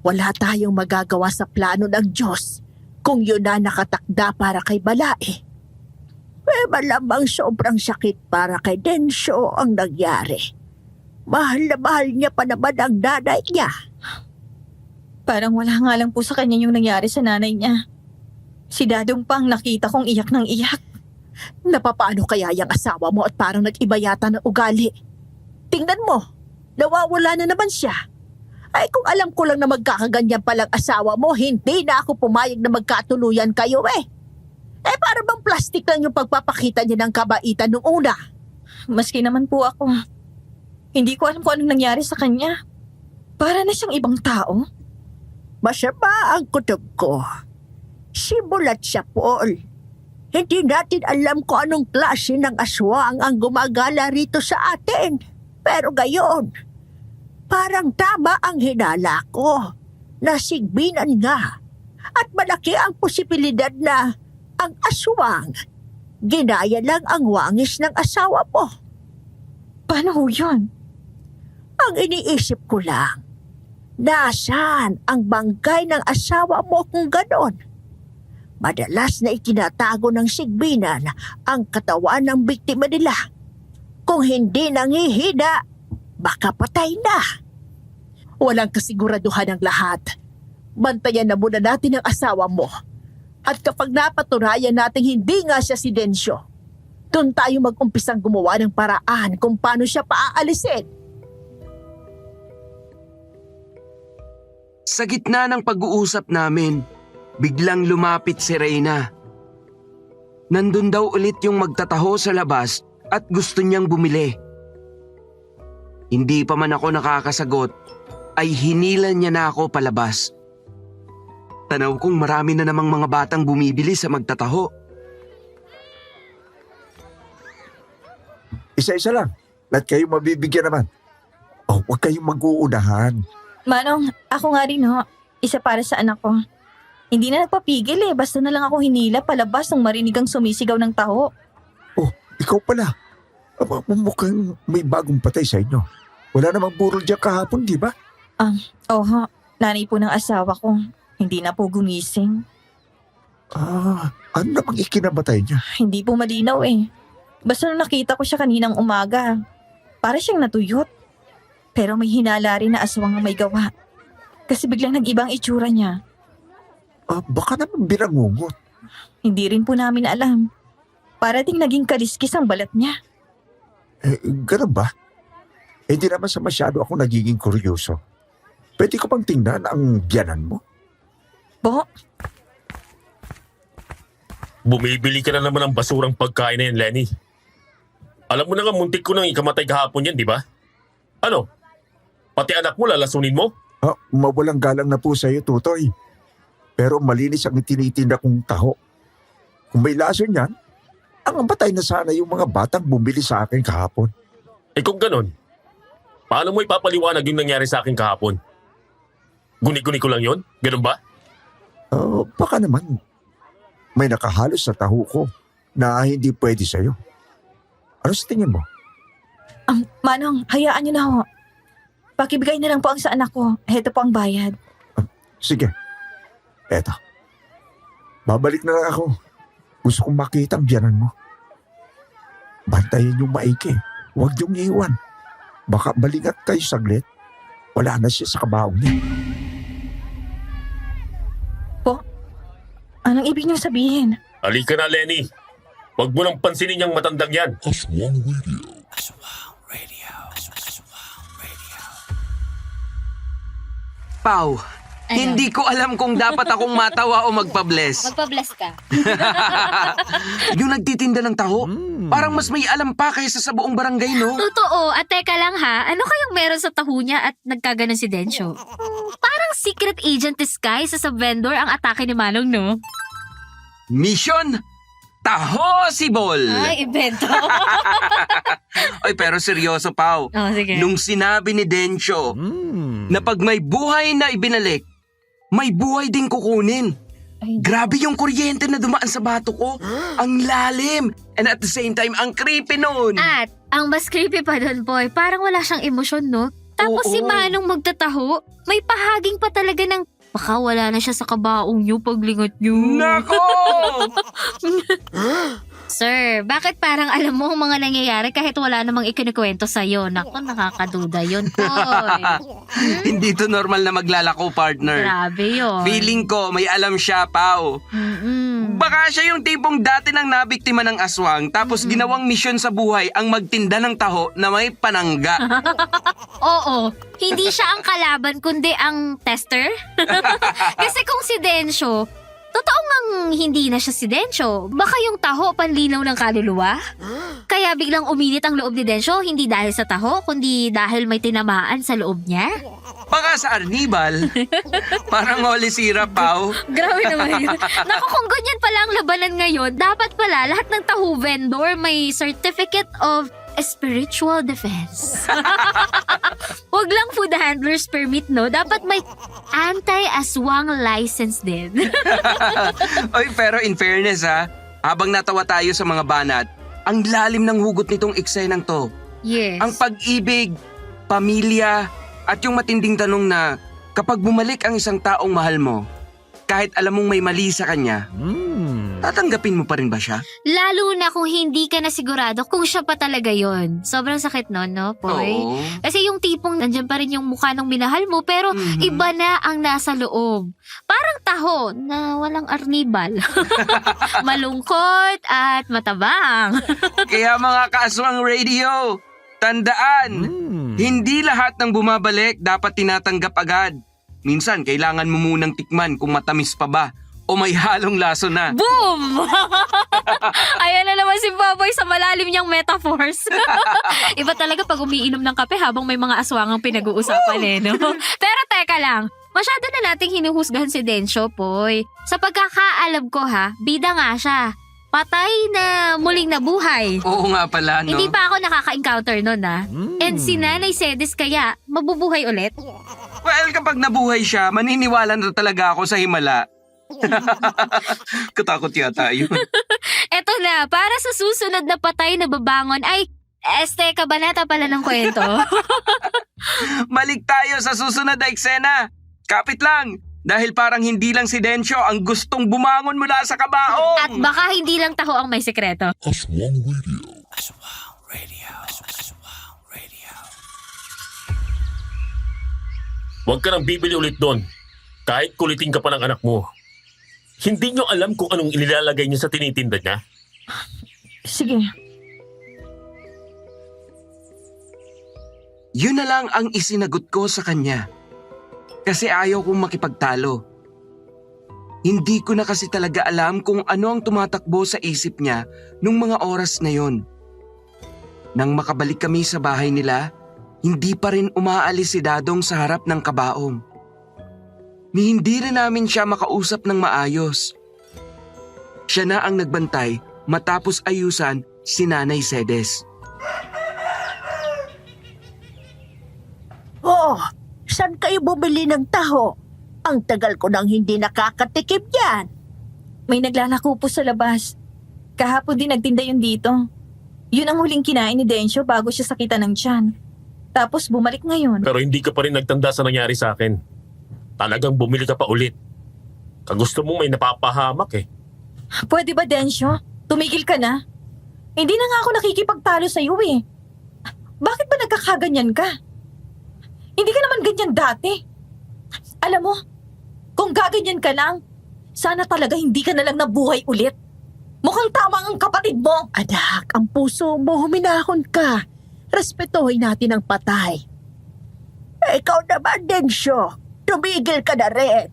Wala tayong magagawa sa plano ng Diyos kung yun na nakatakda para kay Balai. Malamang sobrang sakit para kay Densyo ang nangyari. Mahal na mahal niya pa naman ang nanay niya. Parang wala nga lang po sa kanya yung nangyari sa nanay niya. Si Dadong pang nakita kong iyak ng iyak. Napapaano kaya yung asawa mo at parang nag-iba yata ng ugali? Tingnan mo, nawawala na naman siya. Ay kung alam ko lang na magkakaganyan palang asawa mo, hindi na ako pumayag na magkatuluyan kayo eh. Para bang plastic lang yung pagpapakita niya ng kabaitan nung una. Maski naman po ako, hindi ko alam kung anong nangyari sa kanya. Para na siyang ibang tao. Masama ang kutob ko. Simulat siya, Paul. Hindi natin alam kung anong klase ng aswang ang gumagala rito sa atin. Pero gayon, parang tama ang hinala ko. Nasigbinan nga. At malaki ang posibilidad na ang aswang ginaya lang ang wangis ng asawa mo. Paano ho yun? Ang iniisip ko lang, nasaan ang bangkay ng asawa mo kung ganon? Madalas na itinatago ng sigbinan ang katawan ng biktima nila. Kung hindi nangihina, baka patay na. Walang kasiguraduhan ang lahat. Bantayan na muna natin ang asawa mo. At kapag napatunayan natin hindi nga siya si Densyo, doon tayo mag-umpisang gumawa ng paraan kung paano siya paaalisin. Sa gitna ng pag-uusap namin, biglang lumapit si Reyna. Nandun daw ulit yung magtataho sa labas at gusto niyang bumili. Hindi pa man ako nakakasagot, ay hinila niya na ako palabas. Tanaw kong marami na namang mga batang bumibili sa magtataho. Isa-isa lang. Lahat kayo mabibigyan naman. Oh, huwag kayong mag-uunahan. Manong, ako nga rin ho. Isa para sa anak ko. Hindi na nagpapigil basta na lang ako hinila palabas nang marinig ang sumisigaw ng taho. Oh, ikaw pala. Mukhang may bagong patay sa inyo. Wala namang burol dyan kahapon, di ba? Oho, nanay po ng asawa ko. Hindi na po gumising. Ano namang ikinamatay niya? Hindi po malinaw Basta nung nakita ko siya kaninang umaga, para siyang natuyot. Pero may hinala rin na aswang ang may gawa. Kasi biglang nag-ibang itsura niya. Baka naman binangungot. Hindi rin po namin alam. Para ding naging kaliskis ang balat niya. Ganun ba? Di naman sa masyado ako nagiging kuryoso. Pwede ko bang tingnan ang biyanan mo? Po? Bumibili ka na naman ng basurang pagkain na yan, Lenny. Alam mo na nga muntik ko nang ikamatay kahapon yan, di ba? Ano? Pati anak mo lalasunin mo? Mawalang galang na po sa'yo, Tutoy. Pero malinis ang tinitinda kong taho. Kung may lason yan, ang patay na sana yung mga batang bumili sa akin kahapon. Kung ganon, paano mo ipapaliwanag yung nangyari sa akin kahapon? Guni-guni ko lang yon? Ganon ba? Baka naman may nakahalos sa taho ko na hindi pwede sa'yo. Ano sa tingin mo? Manong, hayaan niyo na ho. Pakibigay na lang po ang sa anak ko. Heto po ang bayad. Sige. Eto. Babalik na lang ako. Gusto kong makita ang biyanan mo. Bantayan yung maigi. Huwag yung iwan. Baka balingat kayo saglit. Wala na siya sa kabaong niya. Anong ibig niyong sabihin? Halika na, Lenny. Huwag mo nang pansinin yung matandang yan. Pau, Ano? hindi ko alam kung dapat akong matawa o magpa-bless. Magpa-bless ka. Yung nagtitinda ng taho, parang mas may alam pa kaysa sa buong barangay, no? Totoo. At teka lang ha, ano kayang meron sa taho niya at nagkaganon si Densyo? Parang secret agent disguise sa vendor ang atake ni Manong, no? Mission Tahosibol! Ay, ibento. Ay, pero seryoso, Pao. Oh, sige. Nung sinabi ni Densyo na pag may buhay na ibinalik, may buhay din kukunin. Ay, Grabe yung kuryente na dumaan sa bato ko. Ang lalim. And at the same time, ang creepy nun. At ang mas creepy pa doon, boy, parang wala siyang emosyon, no? Tapos Oo. si Manong magtataho, may pahaging pa talaga ng baka wala na siya sa kabaong niyo paglingot niyo. Nako! Sir, bakit parang alam mo ang mga nangyayari kahit wala namang ikinikwento sa'yo? Naku, nakakaduda yun, boy. Hindi to normal na maglalako, partner. Grabe yun. Feeling ko may alam siya, Pao. Mm-mm. Baka siya yung tipong dati nang nabiktima ng aswang tapos ginawang misyon sa buhay ang magtinda ng taho na may panangga. Oo, hindi siya ang kalaban kundi ang tester. Kasi kung si Densyo, totoo ngang hindi na siya si Densyo. Baka yung taho panlinaw ng kaluluwa? Kaya biglang uminit ang loob ni Densyo, hindi dahil sa taho, kundi dahil may tinamaan sa loob niya? Baka sa Arnibal. Parang holy sirap, Pao. Grabe naman yun. Naku, kung ganyan pala ang labanan ngayon, dapat pala lahat ng taho vendor may certificate of spiritual defense. Huwag lang food handler's permit, no? Dapat may anti-aswang license din. Oy, pero in fairness ha, habang natawa tayo sa mga banat, ang lalim ng hugot nitong eksenang to. Yes. Ang pag-ibig, pamilya, at yung matinding tanong na kapag bumalik ang isang taong mahal mo, kahit alam mong may mali sa kanya, tatanggapin mo pa rin ba siya? Lalo na kung hindi ka na sigurado kung siya pa talaga yon. Sobrang sakit nun, no, Poy? Oo. Kasi yung tipong nandyan pa rin yung mukha ng minahal mo pero Mhm. iba na ang nasa loob. Parang taho na walang arnibal. Malungkot at matabang. Kaya mga kaaswang radio, tandaan, hindi lahat ng bumabalik dapat tinatanggap agad. Minsan, kailangan mo munang tikman kung matamis pa ba o may halong laso na. Boom! Ayan na naman si Baboy sa malalim niyang metaphors. Iba talaga pag umiinom ng kape habang may mga aswangang pinag-uusapan no? Pero teka lang, masyado na nating hinuhusgahan si Densyo, Poy. Sa pagkakaalam ko bida nga siya. Patay na muling nabuhay. Oo nga pala, no? Hindi pa ako nakaka-encounter nun And si Nanay Cedes kaya, mabubuhay ulit? Well, kapag nabuhay siya, maniniwala na talaga ako sa himala. Katakot yata yun. Eto na, para sa susunod na patay na babangon ay kabanata pala ng kwento. Balik tayo sa susunod na eksena. Kapit lang, dahil parang hindi lang si Densyo ang gustong bumangon mula sa kabaong. At baka hindi lang taho ang may sekreto. Huwag ka nang bibili ulit doon. Kahit kulitin ka pa ng anak mo. Hindi nyo alam kung anong inilalagay niya sa tinitinda niya. Sige. Yun na lang ang isinagot ko sa kanya. Kasi ayaw kong makipagtalo. Hindi ko na kasi talaga alam kung ano ang tumatakbo sa isip niya nung mga oras na yon. Nang makabalik kami sa bahay nila, hindi pa rin umaalis si Dadong sa harap ng kabaong. Ni hindi rin namin siya makausap ng maayos. Siya na ang nagbantay matapos ayusan si Nanay Cedes. Oh, saan kayo bumili ng taho? Ang tagal ko nang hindi nakakatikim yan. May naglalako po sa labas. Kahapon din nagtinda yun dito. Yun ang huling kinain ni Densyo bago siya sakitan ng tiyan. Tapos bumalik ngayon. Pero hindi ka pa rin nagtanda sa nangyari sa akin. Talagang bumili ka pa ulit. Kagusto mo may napapahamak eh. Pwede ba, Densyo? Tumigil ka na. Hindi na nga ako nakikipagtalo sa'yo eh. Bakit ba nagkakaganyan ka? Hindi ka naman ganyan dati. Alam mo, kung gaganyan ka lang, sana talaga hindi ka na lang nabuhay ulit. Mukhang tama ang kapatid mo. Anak, ang puso mo, huminahon ka. Respetuhin natin ang patay. Ikaw naman, Densyo. Tumigil ka na rin.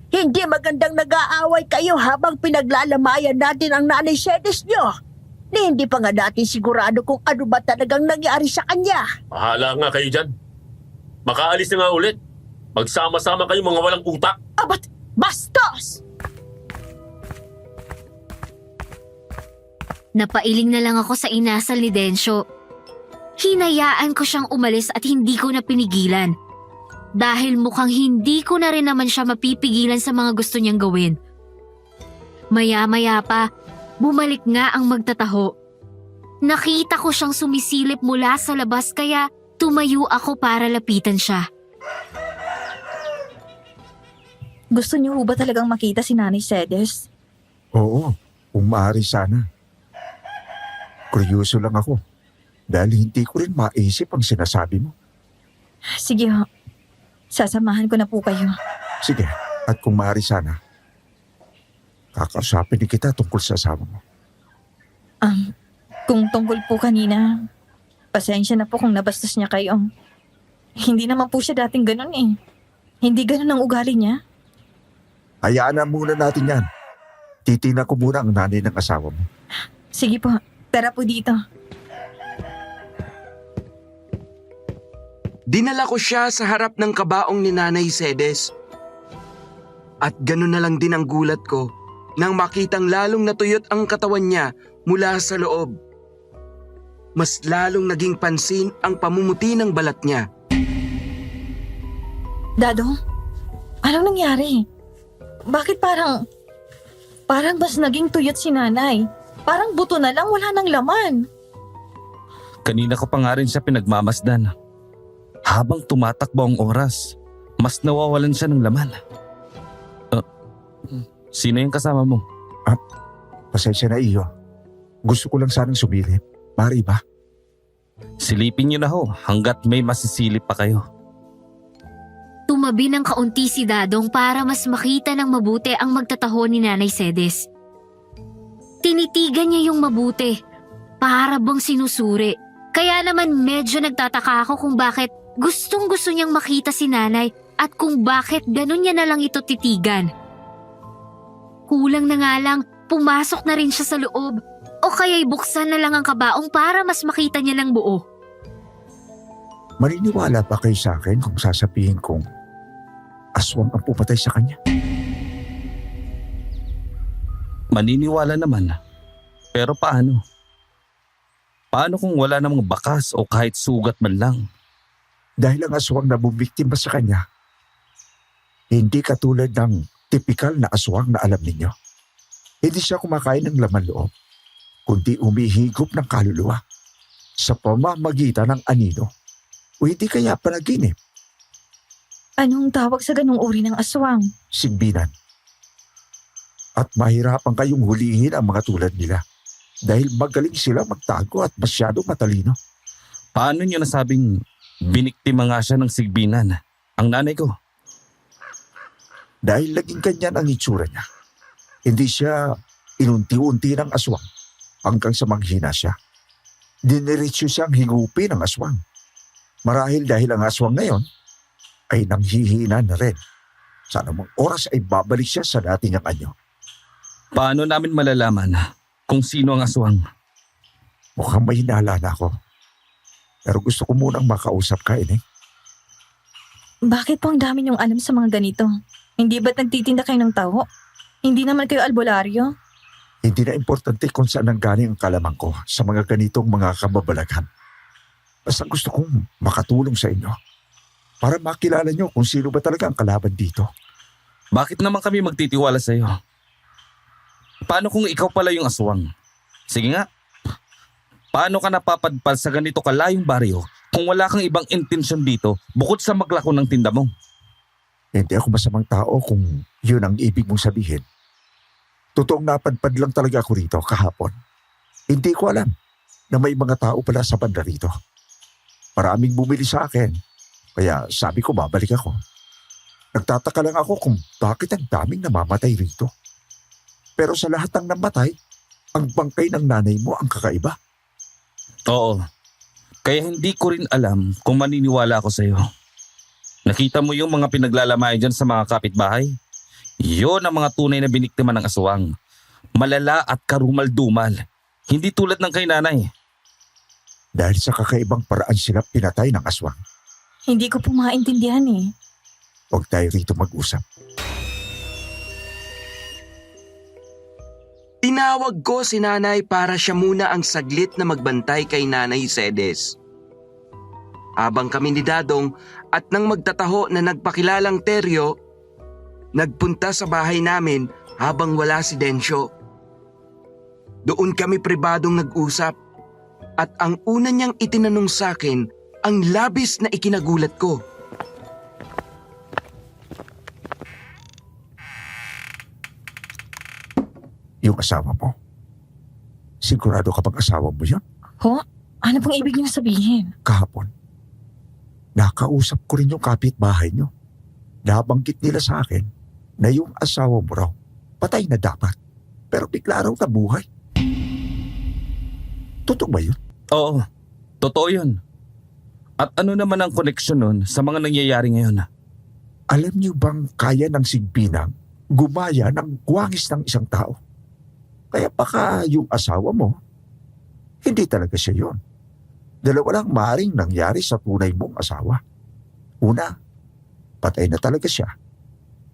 Hindi magandang nag-aaway kayo habang pinaglalamayan natin ang Nanay Cedes nyo. Ni hindi pa nga natin sigurado kung ano ba talagang nangyari sa kanya. Mahala nga kayo dyan. Makaalis na nga ulit. Magsama-sama kayo mga walang utak. Abat, bastos! Napailing na lang ako sa inasal ni Densyo. Hinayaan ko siyang umalis at hindi ko na pinigilan. Dahil mukhang hindi ko na rin naman siya mapipigilan sa mga gusto niyang gawin. Maya-maya pa, bumalik nga ang magtataho. Nakita ko siyang sumisilip mula sa labas kaya tumayo ako para lapitan siya. Gusto niyo ho ba talagang makita si Nanay Cedes? Oo, kung maaari sana. Kuryoso lang ako dahil hindi ko rin maisip ang sinasabi mo. Sige ho. Sasamahan ko na po kayo. Sige, at kung maaari sana, kakausapin din kita tungkol sa asawa mo. Kung tungkol po kanina, pasensya na po kung nabastos niya kayo. Hindi naman po siya dating ganun eh. Hindi ganun ang ugali niya. Hayaan na muna natin yan. Titingnan ko muna ang nanay ng asawa mo. Sige po, tara po dito. Dinala ko siya sa harap ng kabaong ni Nanay Cedes. At ganun na lang din ang gulat ko nang makitang lalong natuyot ang katawan niya mula sa loob. Mas lalong naging pansin ang pamumuti ng balat niya. Dado, anong nangyari? Bakit parang mas naging tuyot si Nanay? Parang buto na lang, wala nang laman. Kanina ko pa nga rin siya pinagmamasdan. Habang tumatakbo ang oras, mas nawawalan siya ng laman. Sino yung kasama mo? Pasensya na iyo. Gusto ko lang sanang sumilip. Maaari ba? Silipin niyo na ho hanggat may masisilip pa kayo. Tumabi ng kaunti si Dadong para mas makita ng mabuti ang magtataho ni Nanay Cedes. Tinitigan niya yung mabuti, para bang sinusuri. Kaya naman medyo nagtataka ako kung bakit gustong-gusto niyang makita si Nanay at kung bakit ganun niya na lang ito titigan. Kulang na nga lang, pumasok na rin siya sa loob o kaya'y buksan na lang ang kabaong para mas makita niya ng buo. Maniniwala pa kayo sa akin kung sasabihin kong aswang ang pumatay sa kanya? Maniniwala naman. Pero paano? Paano kung wala namang bakas o kahit sugat man lang? Dahil ang aswang na bumiktima sa kanya, hindi katulad ng tipikal na aswang na alam ninyo. Hindi siya kumakain ng laman loob, kundi umihigop ng kaluluwa sa pamamagitan ng anino o hindi kaya panaginip, Anong tawag sa ganung uri ng aswang? simbinan. At mahirapan kayong hulihin ang mga tulad nila dahil magaling sila magtago at masyado matalino. Paano niyo nasabing biniktima nga siya ng sigbinan? Ang nanay ko. Dahil laging ganyan ang itsura niya. Hindi siya inunti-unti ng aswang hanggang sa manghina siya. Diniretso siyang higupin ng aswang. Marahil dahil ang aswang ngayon ay nanghihina na rin. Sa anumang oras ay babalik siya sa dati niyang anyo. Paano namin malalaman kung sino ang aswang? Mukhang may hinala na ako. Pero gusto ko munang makausap ka, Ineng. Bakit po ang dami niyong alam sa mga ganito? Hindi ba't nagtitinda kayo ng taho? Hindi naman kayo albularyo? Hindi na importante kung saan nanggaling ang kalamang ko sa mga ganitong mga kababalaghan. Basta gusto kong makatulong sa inyo para makilala niyo kung sino ba talaga ang kalaban dito. Bakit naman kami magtitiwala sa iyo? Paano kung ikaw pala yung aswang? Sige nga. Paano ka napapadpad sa ganito kalayong baryo kung wala kang ibang intensyon dito bukod sa maglako ng tinda mo? Hindi ako masamang tao kung yun ang ibig mong sabihin. Totoong napadpad lang talaga ako rito kahapon. Hindi ko alam na may mga tao pala sa banda rito. Maraming bumili sa akin, kaya sabi ko babalik ako. Nagtataka lang ako kung bakit ang daming namamatay rito. Pero sa lahat ng namatay, ang bangkay ng nanay mo ang kakaiba. Oo. Kaya hindi ko rin alam kung maniniwala ako sa iyo. Nakita mo yung mga pinaglalamayan dyan sa mga kapitbahay? Yun ang mga tunay na biniktima ng aswang. Malala at karumal-dumal. Hindi tulad ng kay nanay. Dahil sa kakaibang paraan sila pinatay ng aswang. Hindi ko po maintindihan eh. Huwag tayo rito mag-usap. Tinawag ko si nanay para siya muna ang saglit na magbantay kay Nanay Sedes. Habang kami ni Dadong at nang magtataho na nagpakilalang Teryo, nagpunta sa bahay namin habang wala si Densyo. Doon kami pribadong nag-usap at ang una niyang itinanong sa akin ang labis na ikinagulat ko. Yung asawa mo. Sigurado kapag asawa mo yan, Ho? Ano pong ibig niyo sabihin? kahapon. Nakausap ko rin yung kapitbahay nyo. Nabanggit nila sa akin na yung asawa mo raw, patay na dapat. Pero bigla raw nabuhay. Totoo ba yun? Oo, totoo yun. At ano naman ang koneksyon nun sa mga nangyayari ngayon? Alam niyo bang kaya ng sigpinang gumaya ng guwangis ng isang tao? Kaya baka yung asawa mo, hindi talaga siya yun. Dalawa lang maaaring nangyari sa tunay mong asawa. Una, patay na talaga siya.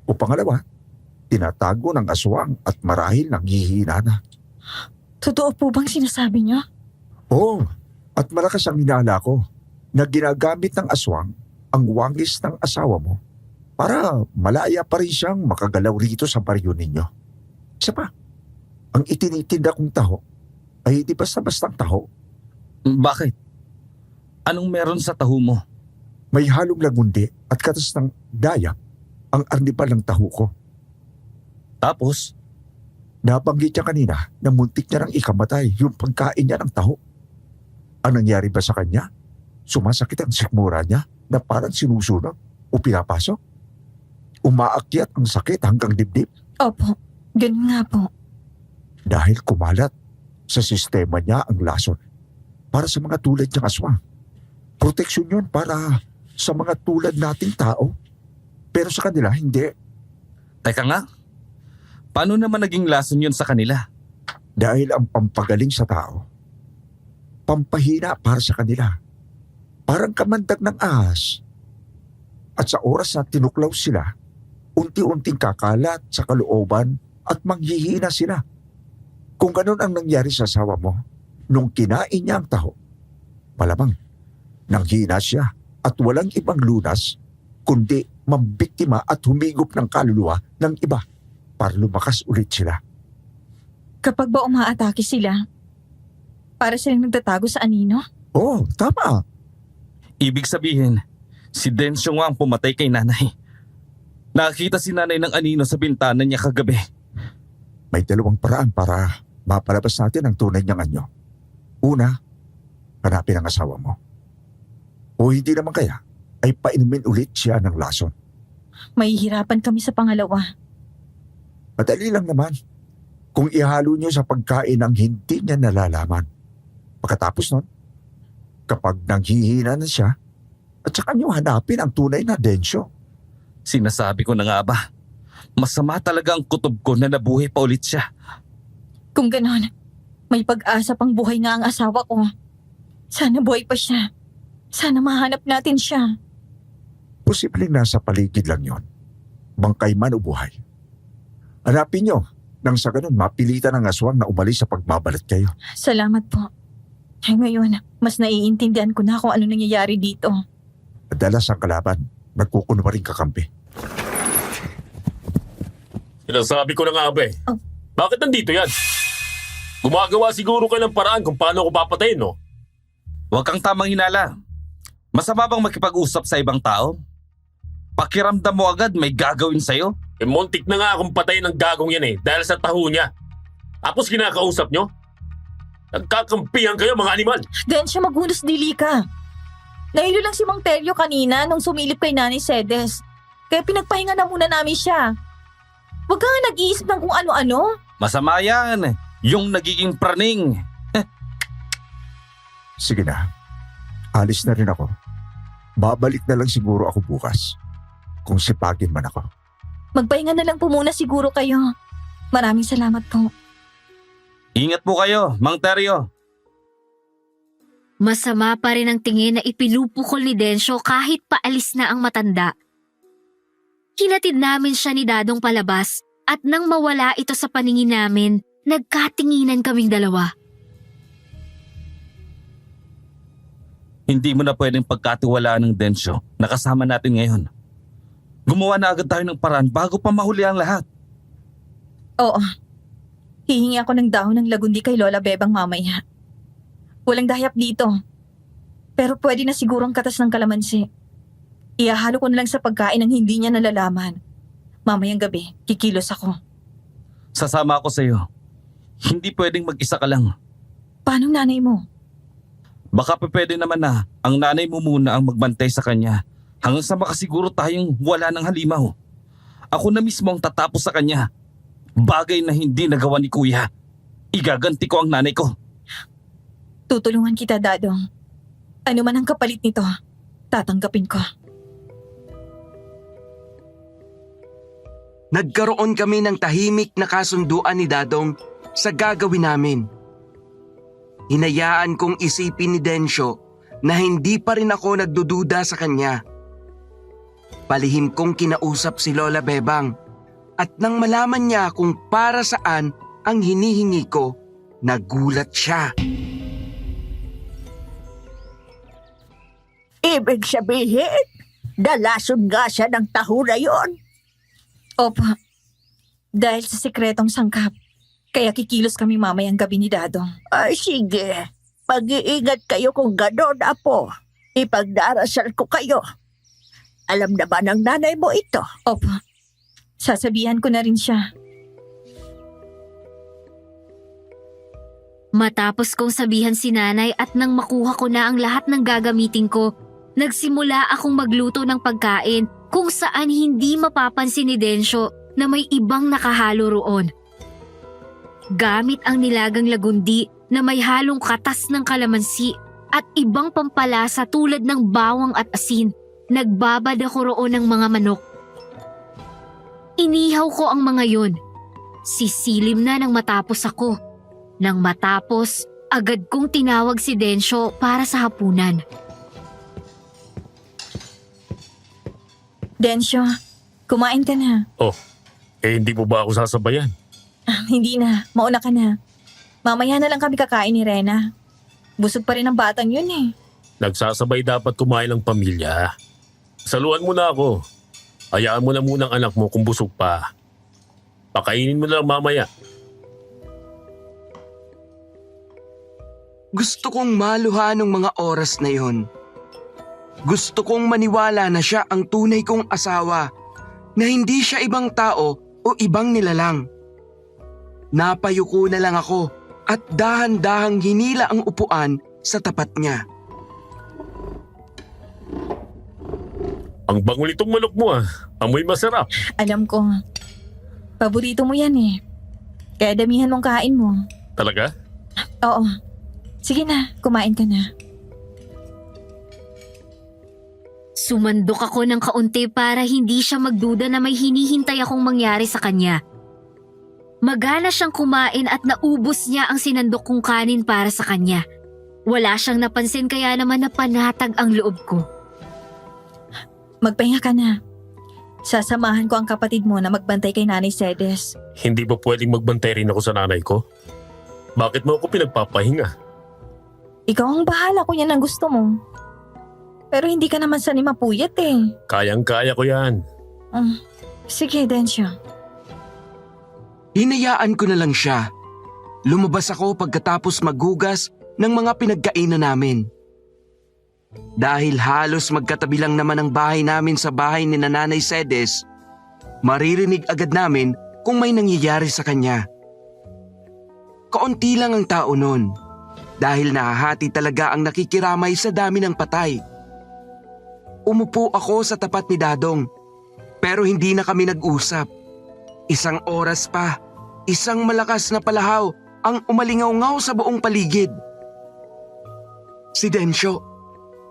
O pangalawa, tinatago ng aswang at marahil nanghihina na. Totoo po bang sinasabi niyo? Oo, at malakas ang hinala ko na ginagamit ng aswang ang wangis ng asawa mo para malaya pa rin siyang makagalaw rito sa baryo ninyo. Isa pa, ang itinitinda kong taho ay di basta-bastang taho. Bakit? Anong meron sa taho mo? May halong lagundi at katas ng dayak ang arnibal ng taho ko. Tapos, Nabanggit niya kanina na muntik niya nang ikamatay yung pagkain niya ng taho. Ang nangyari ba sa kanya? Sumasakit ang sikmura niya na parang sinusunog o pinapasok? Umaakyat ang sakit hanggang dibdib Opo, ganun nga po. dahil kumalat sa sistema niya ang lason para sa mga tulad niyang aswang. Proteksyon yun para sa mga tulad nating tao. Pero sa kanila, hindi. teka nga. Paano naman naging lason yun sa kanila? Dahil ang pampagaling sa tao, pampahina para sa kanila. Parang kamandag ng ahas. At sa oras na tinuklaw sila, unti-unting kakalat sa kalooban at manghihina sila. Kung ganun ang nangyari sa asawa mo, nung kinain niya ang taho, malamang nanghina siya at walang ibang lunas kundi mambiktima at humigop ng kaluluwa ng iba para lumakas ulit sila. Kapag ba umaatake sila, para silang nagtatago sa anino? Oo, tama. Ibig sabihin, si Densyo nga ang pumatay kay nanay. Nakita si nanay ng anino sa bintana niya kagabi. May dalawang paraan para mapalabas natin ang tunay niyang anyo. Una, hanapin ang asawa mo. O hindi naman kaya, ay painumin ulit siya ng lason. Mahihirapan kami sa pangalawa. Madali lang naman. Kung ihalo niyo sa pagkain ang hindi niya nalalaman. Pagkatapos nun, kapag nanghihina na siya, at saka niyo hanapin ang tunay na Densyo. Sinasabi ko na nga ba, masama talaga ang kutob ko na nabuhay pa ulit siya. Kung ganon, may pag-asa pang buhay nga ang asawa ko. Sana buhay pa siya. Sana mahanap natin siya. Posibleng nasa paligid lang yon. Bangkay man o buhay. Hanapin niyo, nang sa ganun mapilitan ang aswang na umalis sa pagbabalat kayo. Salamat po. Ay ngayon, mas naiintindihan ko na kung ano nangyayari dito. Madalas ang kalaban, nagkukunwaring kakampi. Sinasabi ko na nga ba eh. Oh. Bakit nandito yan? Gumagawa siguro kayo ng paraan kung paano ko papatayin, no? Huwag kang tamang hinala. Masama bang makipag-usap sa ibang tao? Pakiramdam mo agad may gagawin sa'yo? Eh, muntik na nga akong patayin ng gagong yan eh, dahil sa taho niya. Tapos kinakausap nyo? Nagkakampihan kayo mga animal. Then siya maghunos dili ka. Nahilo lang si Mang Teryo kanina nung sumilip kay Nanay Sedes. Kaya pinagpahinga na muna namin siya. Huwag ka nga nag-iisip ng kung ano-ano. Masama yan. Yung nagiging praning. Sige na, alis na rin ako. Babalik na lang siguro ako bukas. Kung sipagin man ako. Magpahinga na lang po muna siguro kayo. Maraming salamat po. Ingat po kayo, Mang Teryo. Masama pa rin ang tingin na ipinupukol ni Densyo kahit paalis na ang matanda. Hinatid namin siya ni Dadong palabas at nang mawala ito sa paningin namin, Nagkatinginan kaming dalawa. Hindi mo na pwedeng pagkatiwalaan ng Densyo na kasama natin ngayon. Gumawa na agad tayo ng paraan bago pa mahuli ang lahat. Oo. Hihingi ako ng dahon ng lagundi kay Lola Bebang mamaya. Walang dayap dito. Pero pwede na sigurong katas ng kalamansi. Ihahalo ko na lang sa pagkain ng hindi niya nalalaman. Mamayang gabi, kikilos ako. Sasama ako sa iyo. Hindi pwedeng mag-isa ka lang. Paano nanay mo? Baka pa pwede naman na ang nanay mo muna ang magbantay sa kanya hanggang sa makasiguro tayong wala ng halimaw. Ako na mismo ang tatapos sa kanya. Bagay na hindi nagawa ni Kuya. Igaganti ko ang nanay ko. Tutulungan kita, Dadong. Ano man ang kapalit nito, tatanggapin ko. Nagkaroon kami ng tahimik na kasunduan ni Dadong sa gagawin namin. Hinayaan kong isipin ni Densyo na hindi pa rin ako nagdududa sa kanya. Palihim kong kinausap si Lola Bebang at nang malaman niya kung para saan ang hinihingi ko, nagulat siya. Ibig sabihin, dalason nga siya ng taho na yon. Opo. Dahil sa sikretong sangkap, kaya kikilos kami mamayang gabi ni Dadong. Ay sige, pag-iingat kayo kung gano'n, Apo. Ipagdarasal ko kayo. Alam na ba ng nanay mo ito? Opo. Sasabihan ko na rin siya. Matapos kong sabihan si nanay at nang makuha ko na ang lahat ng gagamitin ko, nagsimula akong magluto ng pagkain kung saan hindi mapapansin ni Densyo na may ibang nakahalo roon. Gamit ang nilagang lagundi na may halong katas ng kalamansi at ibang pampalasa tulad ng bawang at asin, nagbabad ako roon ng mga manok. Inihaw ko ang mga yon. Sisilim na nang matapos ako. Nang matapos, agad kong tinawag si Densyo para sa hapunan. Densyo, kumain ka na. Hindi mo ba ako sasabayan? Hindi na, mauna ka na. Mamaya na lang kami kakain ni Rena. Busog pa rin ang batang yun eh. Nagsasabay dapat kumain ng pamilya. Saluan mo na ako. Hayaan mo na muna ang anak mo kung busog pa. Pakainin mo na lang mamaya. Gusto kong maluha ng mga oras na yon. Gusto kong maniwala na siya ang tunay kong asawa, na hindi siya ibang tao o ibang nilalang. Napayuko na lang ako at dahan-dahang hinila ang upuan sa tapat niya. Ang bango nitong manok mo amoy masarap. Alam ko, paborito mo yan eh. Kaya damihan mong kain mo. Talaga? Oo. Sige na, kumain ka na. Sumandok ako ng kaunti para hindi siya magduda na may hinihintay akong mangyari sa kanya. Magana siyang kumain at naubos niya ang sinandok kong kanin para sa kanya. Wala siyang napansin kaya naman napanatag ang loob ko. Magpahinga ka na. Sasamahan ko ang kapatid mo na magbantay kay Nanay Cedes. Hindi ba pwedeng magbantay rin ako sa nanay ko? Bakit mo ako pinagpapahinga? Ikaw ang bahala kung yan ang gusto mo. Pero hindi ka naman sanay mapuyat eh. Kayang-kaya ko yan. Sige, Densyo. Hinayaan ko na lang siya. Lumabas ako pagkatapos maghugas ng mga pinagkainan namin. Dahil halos magkatabi lang naman ang bahay namin sa bahay ni Nanay Cedes, maririnig agad namin kung may nangyayari sa kanya. Kaunti lang ang tao nun, dahil nahahati talaga ang nakikiramay sa dami ng patay. Umupo ako sa tapat ni Dadong, pero hindi na kami nag-usap. Isang oras pa, isang malakas na palahaw ang umalingaw-ngaw sa buong paligid. Si Densyo,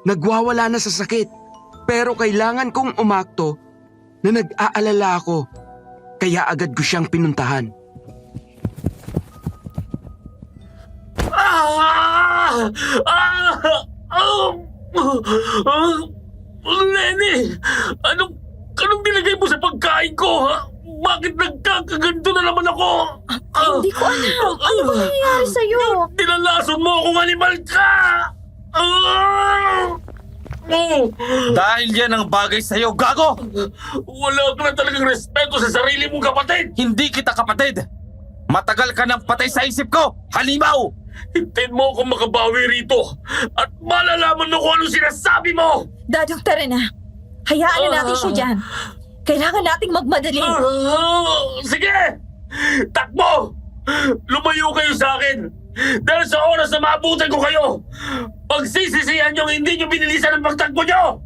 nagwawala na sa sakit, pero kailangan kong umakto na nag-aalala ako, kaya agad ko siyang pinuntahan. Lenny! Anong nilagay mo sa pagkain ko, ha? Bakit nagkakaganto na naman ako? Hindi ko alam. Ano ba nangyayari sa'yo? Tinalason mo akong animal ka! Dahil yan ang bagay sa'yo, gago! Wala ka na talagang respeto sa sarili mong kapatid! Hindi kita kapatid! Matagal ka nang patay sa isip ko! Halimaw! Hintayin mo akong makabawi rito at malalaman mo kung anong sinasabi mo! Dadong, tara na. Hayaan na natin siya dyan. Kailangan nating magmadali. Sige! Takbo! Lumayo kayo sa akin! Dahil sa oras na maabutan ko kayo, pagsisisihan niyong hindi niyo binilisan ang pagtakbo niyo!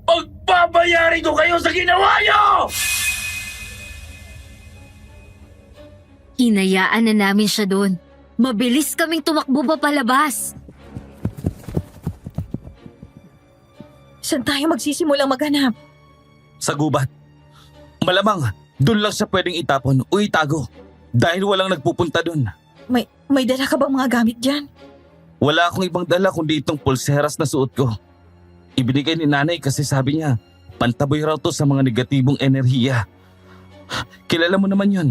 Pagbabayarin ko kayo sa ginawa niyo! Hinayaan na namin siya doon. Mabilis kaming tumakbo pa palabas. Saan tayo magsisimulang maghanap? Sa gubat. Malamang, doon lang siya pwedeng itapon o itago. Dahil walang nagpupunta doon. May dala ka bang mga gamit dyan? Wala akong ibang dala kundi itong pulseras na suot ko. Ibinigay ni nanay kasi sabi niya, pantaboy raw to sa mga negatibong enerhiya. Kilala mo naman yun.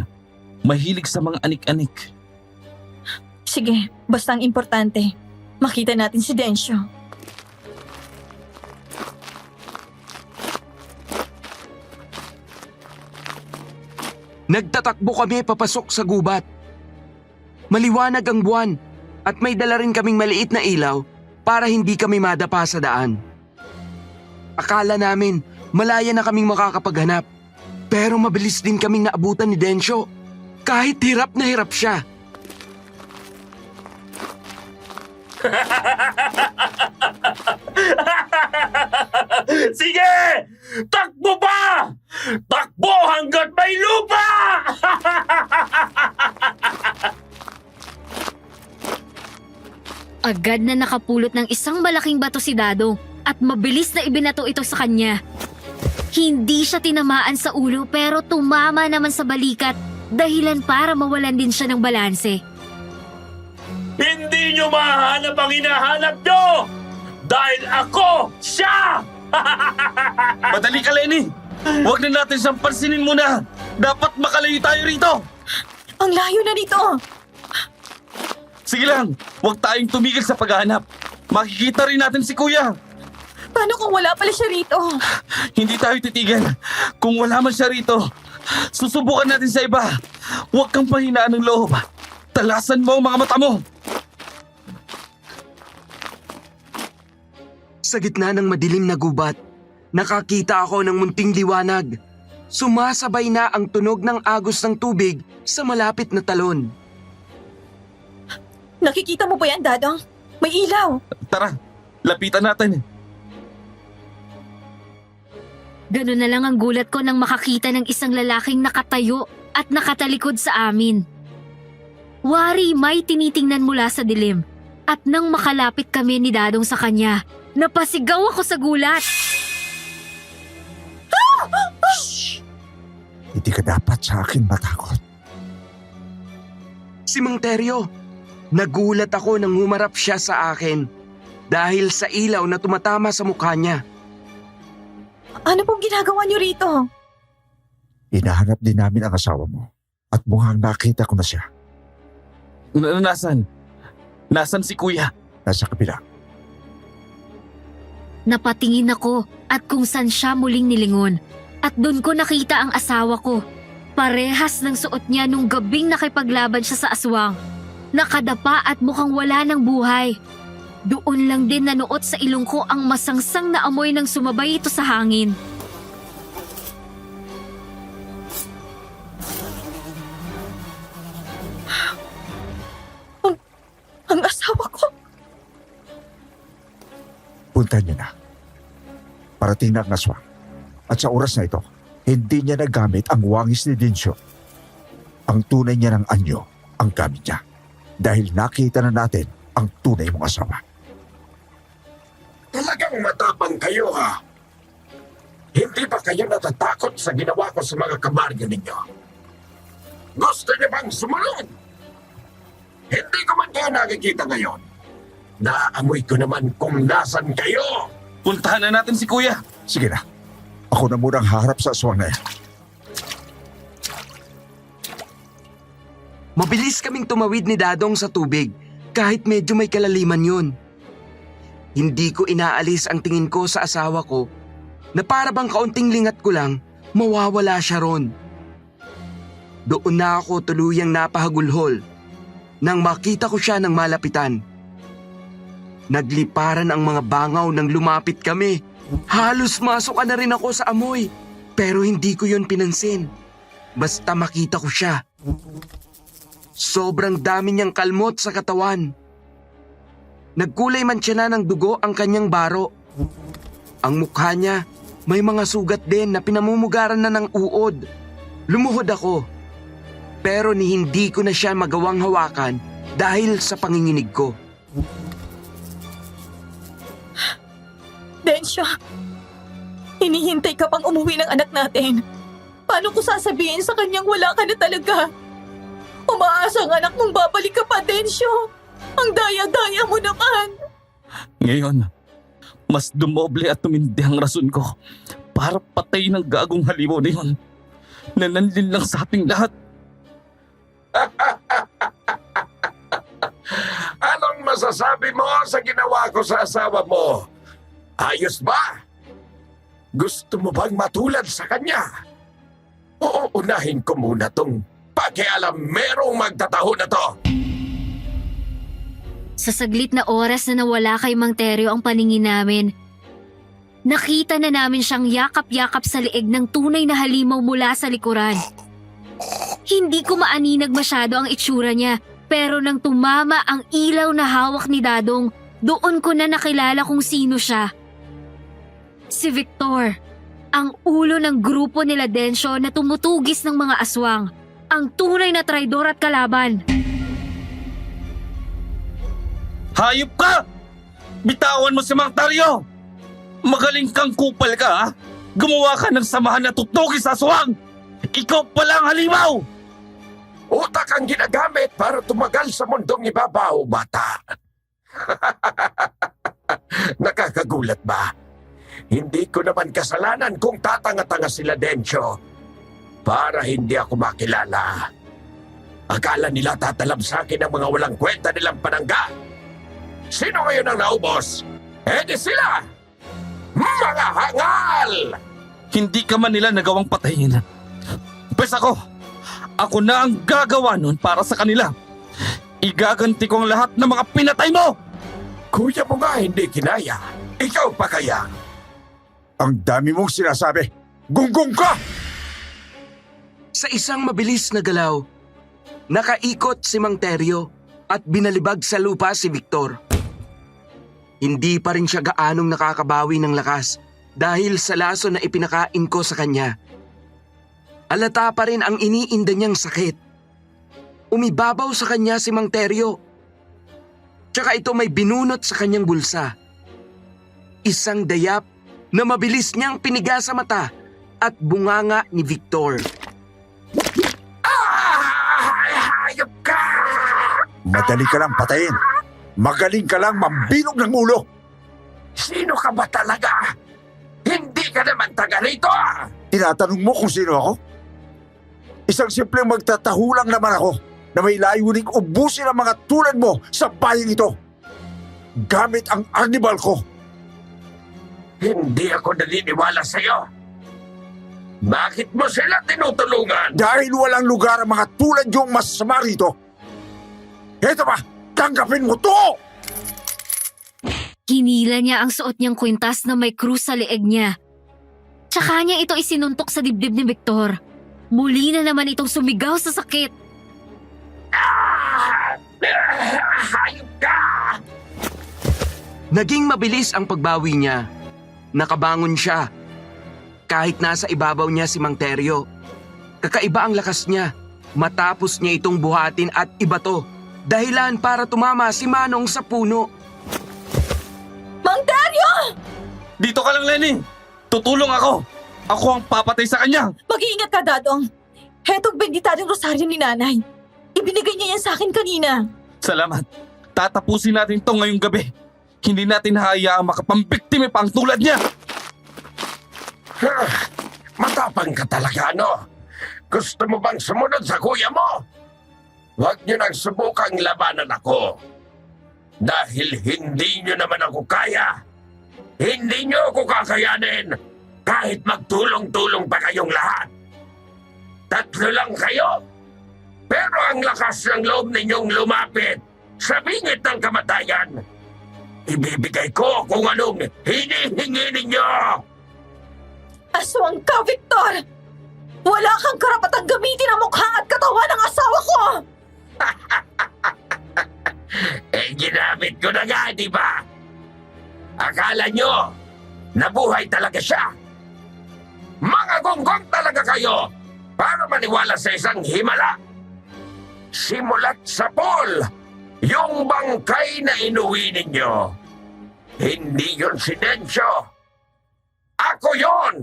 Mahilig sa mga anik-anik. Sige, basta ang importante. Makita natin si Densyo. Nagtatakbo kami papasok sa gubat. Maliwanag ang buwan at may dala rin kaming maliit na ilaw para hindi kami madapa sa daan. Akala namin malaya na kaming makakapaghanap, pero mabilis din kaming naabutan ni Densyo. Kahit hirap na hirap siya. Sige! Takbo pa! Takbo hanggat may lupa! Agad na nakapulot ng isang malaking bato si Dadong at mabilis na ibinato ito sa kanya. Hindi siya tinamaan sa ulo pero tumama naman sa balikat, dahilan para mawalan din siya ng balanse. Hindi nyo mahanap ang hinahanap nyo! Dahil ako siya! Madali ka, Lenny! Huwag na natin siyang pansinin muna! Dapat makalayo tayo rito! Ang layo na nito! Sige lang, huwag tayong tumigil sa paghahanap. Makikita rin natin si Kuya. Paano kung wala pala siya rito? Hindi tayo titigil. Kung wala man siya rito, susubukan natin sa iba. Huwag kang pahinaan ng loob. Talasan mo ang mga mata mo. Sa gitna ng madilim na gubat, nakakita ako ng munting liwanag. Sumasabay na ang tunog ng agos ng tubig sa malapit na talon. Nakikita mo ba yan, Dadong? May ilaw. Tara, lapitan natin. Ganun na lang ang gulat ko nang makakita ng isang lalaking nakatayo at nakatalikod sa amin. Wari may tinitingnan mula sa dilim at nang makalapit kami ni Dadong sa kanya, napasigaw ako sa gulat. Hindi ka dapat sa akin matakot. Si Mang Teryo, nagulat ako nang humarap siya sa akin dahil sa ilaw na tumatama sa mukha niya. Ano pong ginagawa niyo rito? Hinahanap din namin ang asawa mo. At mukhang nakita ko na siya. Nasaan? Nasaan si Kuya? Nasa kabila. Napatingin ako at kung saan siya muling nilingon. At doon ko nakita ang asawa ko. Parehas ng suot niya nung gabing nakipaglaban siya sa aswang. Nakadapa at mukhang wala ng buhay. Doon lang din nanuot sa ilong ko ang masangsang na amoy ng sumabay ito sa hangin. Ang asawa ko. Punta niyo na. Parating na ang aswang. At sa oras na ito, hindi niya nagamit ang wangis ni Densyo. Ang tunay niya ng anyo ang gamit niya. Dahil nakita na natin ang tunay mong asawa. Talagang matapang kayo, ha? Hindi ba kayo natatakot sa ginawa ko sa mga kamaryo ninyo? Gusto niyo bang sumunod? Hindi ko man kayo nakikita ngayon. Naamoy ko naman kung nasan kayo. Puntahan na natin si Kuya. Sige na. Ako na munang haharap sa aswang na yan. Mabilis kaming tumawid ni Dadong sa tubig kahit medyo may kalaliman yun. Hindi ko inaalis ang tingin ko sa asawa ko na para bang kaunting lingat ko lang, mawawala siya ron. Doon na ako tuluyang napahagulhol nang makita ko siya ng malapitan. Nagliparan ang mga bangaw nang lumapit kami. Halos masok na rin ako sa amoy, pero hindi ko yun pinansin. Basta makita ko siya. Sobrang dami niyang kalmot sa katawan. Nagkulay man siya na ng dugo ang kanyang baro. Ang mukha niya may mga sugat din na pinamumugaran na ng uod. Lumuhod ako. Pero ni hindi ko na siya magawang hawakan dahil sa panginginig ko. Densyo, hinihintay ka pang umuwi ng anak natin. Paano ko sasabihin sa kanyang wala ka na talaga? Umaasa ang anak mong babalik ka pa, Densyo. Ang daya-daya mo naman. Ngayon, mas dumoble at tumindi ang rason ko para patayin ang gagong halimaw na yun na nanlin lang sa ating lahat. Anong masasabi mo sa ginawa ko sa asawa mo? Ayos ba? Gusto mo bang matulad sa kanya? Oo, unahin ko muna tong pakialam merong magtataho na to. Sa saglit na oras na nawala kay Mang Teryo ang paningin namin, nakita na namin siyang yakap-yakap sa leeg ng tunay na halimaw mula sa likuran. Hindi ko maaninag masyado ang itsura niya, pero nang tumama ang ilaw na hawak ni Dadong, doon ko na nakilala kung sino siya. Si Victor, ang ulo ng grupo nila Densyo na tumutugis ng mga aswang, ang tunay na traidor at kalaban. Hayop ka! Bitawan mo si Mang Teryo! Magaling kang kupal ka, ha? Gumawa ka ng samahan na tutugis sa aswang! Ikaw pala ang halimaw! Utak ang ginagamit para tumagal sa mundong ibabaw, bata. Nakakagulat ba? Hindi ko naman kasalanan kung tatanga-tanga sila, Densyo. Para hindi ako makilala. Akala nila tatalab sa akin ang mga walang kwenta nilang panangga. Sino ngayon ang naubos? Eh di sila! Mga hangal! Hindi ka man nila nagawang patayin. Pwes ako na ang gagawa nun para sa kanila. Igaganti ko ang lahat ng mga pinatay mo! Kuya mo nga hindi kinaya. Ikaw pa kaya? Ang dami mong sinasabi. Gunggong ka! Sa isang mabilis na galaw, nakaikot si Mang Teryo at binalibag sa lupa si Victor. Hindi pa rin siya gaanong nakakabawi ng lakas dahil sa laso na ipinakain ko sa kanya. Alata pa rin ang iniinda niyang sakit. Umibabaw sa kanya si Mang Teryo. Tsaka ito may binunot sa kanyang bulsa. Isang dayap na mabilis niyang piniga sa mata at bunganga ni Victor. Hayop ka! Madali ka lang patayin. Magaling ka lang mambilog ng ulo. Sino ka ba talaga? Hindi ka naman taga rito! Tinatanong mo kung sino ako? Isang simpleng magtatahulang naman ako na may layuning ubusin ang mga tulad mo sa bayang ito. Gamit ang animal ko. Hindi ako naniniwala sa'yo. Bakit mo sila tinutulungan? Dahil walang lugar ang mga tulad yung masama rito. Eto ba, tanggapin mo to! Hinila niya ang suot niyang kwintas na may krus sa leeg niya. Tsaka niya ito isinuntok sa dibdib ni Victor. Muli na naman itong sumigaw sa sakit. Hayop ka! Naging mabilis ang pagbawi niya. Nakabangon siya. Kahit nasa ibabaw niya si Mang Teryo. Kakaiba ang lakas niya. Matapos niya itong buhatin at ibato. Dahilan para tumama si Manong sa puno. Mang Teryo! Dito ka lang, Lenny! Tutulong ako! Ako ang papatay sa kanya! Mag-iingat ka, Dadong. Hetong benditadong rosaryo ni Nanay. Ibinigay niya yan sa akin kanina. Salamat. Tatapusin natin ito ngayong gabi. Hindi natin hayaang makapambiktima pa ang tulad niya! Matapang ka talaga, ano? Gusto mo bang sumunod sa kuya mo? Huwag niyo nang subukang labanan ako. Dahil hindi niyo naman ako kaya. Hindi niyo ako kakayanin kahit magtulong-tulong pa kayong lahat. 3 lang kayo. Pero ang lakas ng loob ninyong lumapit sa bingit ng kamatayan. Ibibigay ko kung anong hinihingi ninyo. Aswang ka, Victor! Wala kang karapatang gamitin ang mukha at katawan ng asawa ko! Ginamit ko na nga, di ba? Akala nyo, nabuhay talaga siya. Mga gonggong talaga kayo para maniwala sa isang himala. Simulat sa pool, yung bangkay na inuwi ninyo. Hindi yun si Densyo. Ako yun!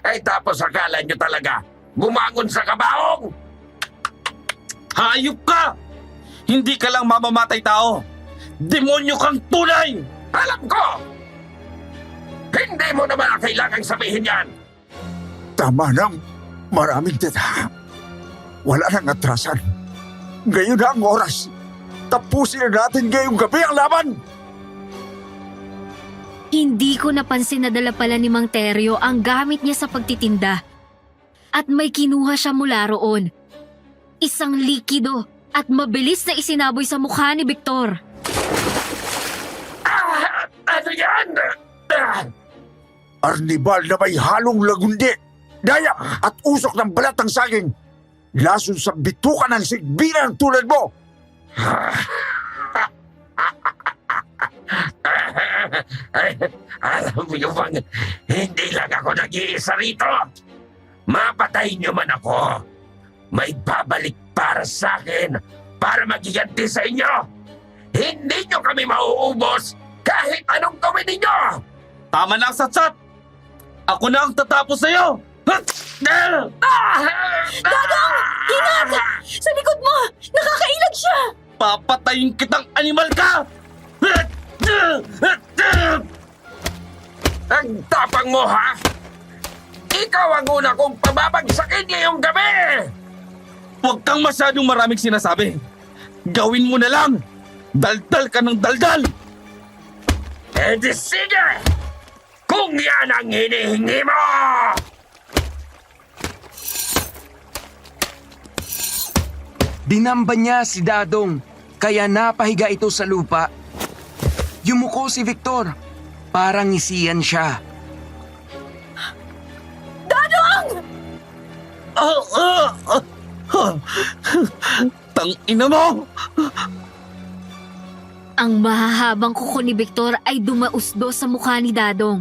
Ay tapos akala nyo talaga bumangon sa kabaong? Hayop ka! Hindi ka lang mamamatay tao. Demonyo kang tunay! Alam ko! Hindi mo naman kailangang sabihin yan. Tama na. Maraming tita. Wala nang atrasan. Ngayon na ang oras. Tapusin na natin ngayong gabi ang laban! Hindi ko napansin na dala pala ni Mang Teryo ang gamit niya sa pagtitinda. At may kinuha siya mula roon. Isang likido at mabilis na isinaboy sa mukha ni Victor. Ano yan? Arnibal na may halong lagundi, daya at usok ng balat ng saging. Lason sa bitukan ng sigbina tulad mo. Alam mo bang hindi lang ako nag-iisa rito. Mapatay niyo man ako, may babalik para sa akin para magiganti sa inyo. Hindi niyo kami mauubos kahit anong gawin ninyo. Tama na ang satsat! Ako na ang tatapos sa'yo! Dadong! Ingat! Sa likod mo! Nakakailag siya! Papatayin kitang animal ka! Ang tapang mo, ha? Ikaw ang una kong pababagsakin ngayong gabi! Huwag kang masyadong maraming sinasabi. Gawin mo na lang! Daldal ka ng daldal! Eh di sige! Kung yan ang hinihingi mo! Dinamba niya si Dadong, kaya napahiga ito sa lupa. Yumuko si Victor, parang ngisiyan siya. Tangina mo! Ang mahahabang kuko ni Victor ay dumausdo sa mukha ni Dadong.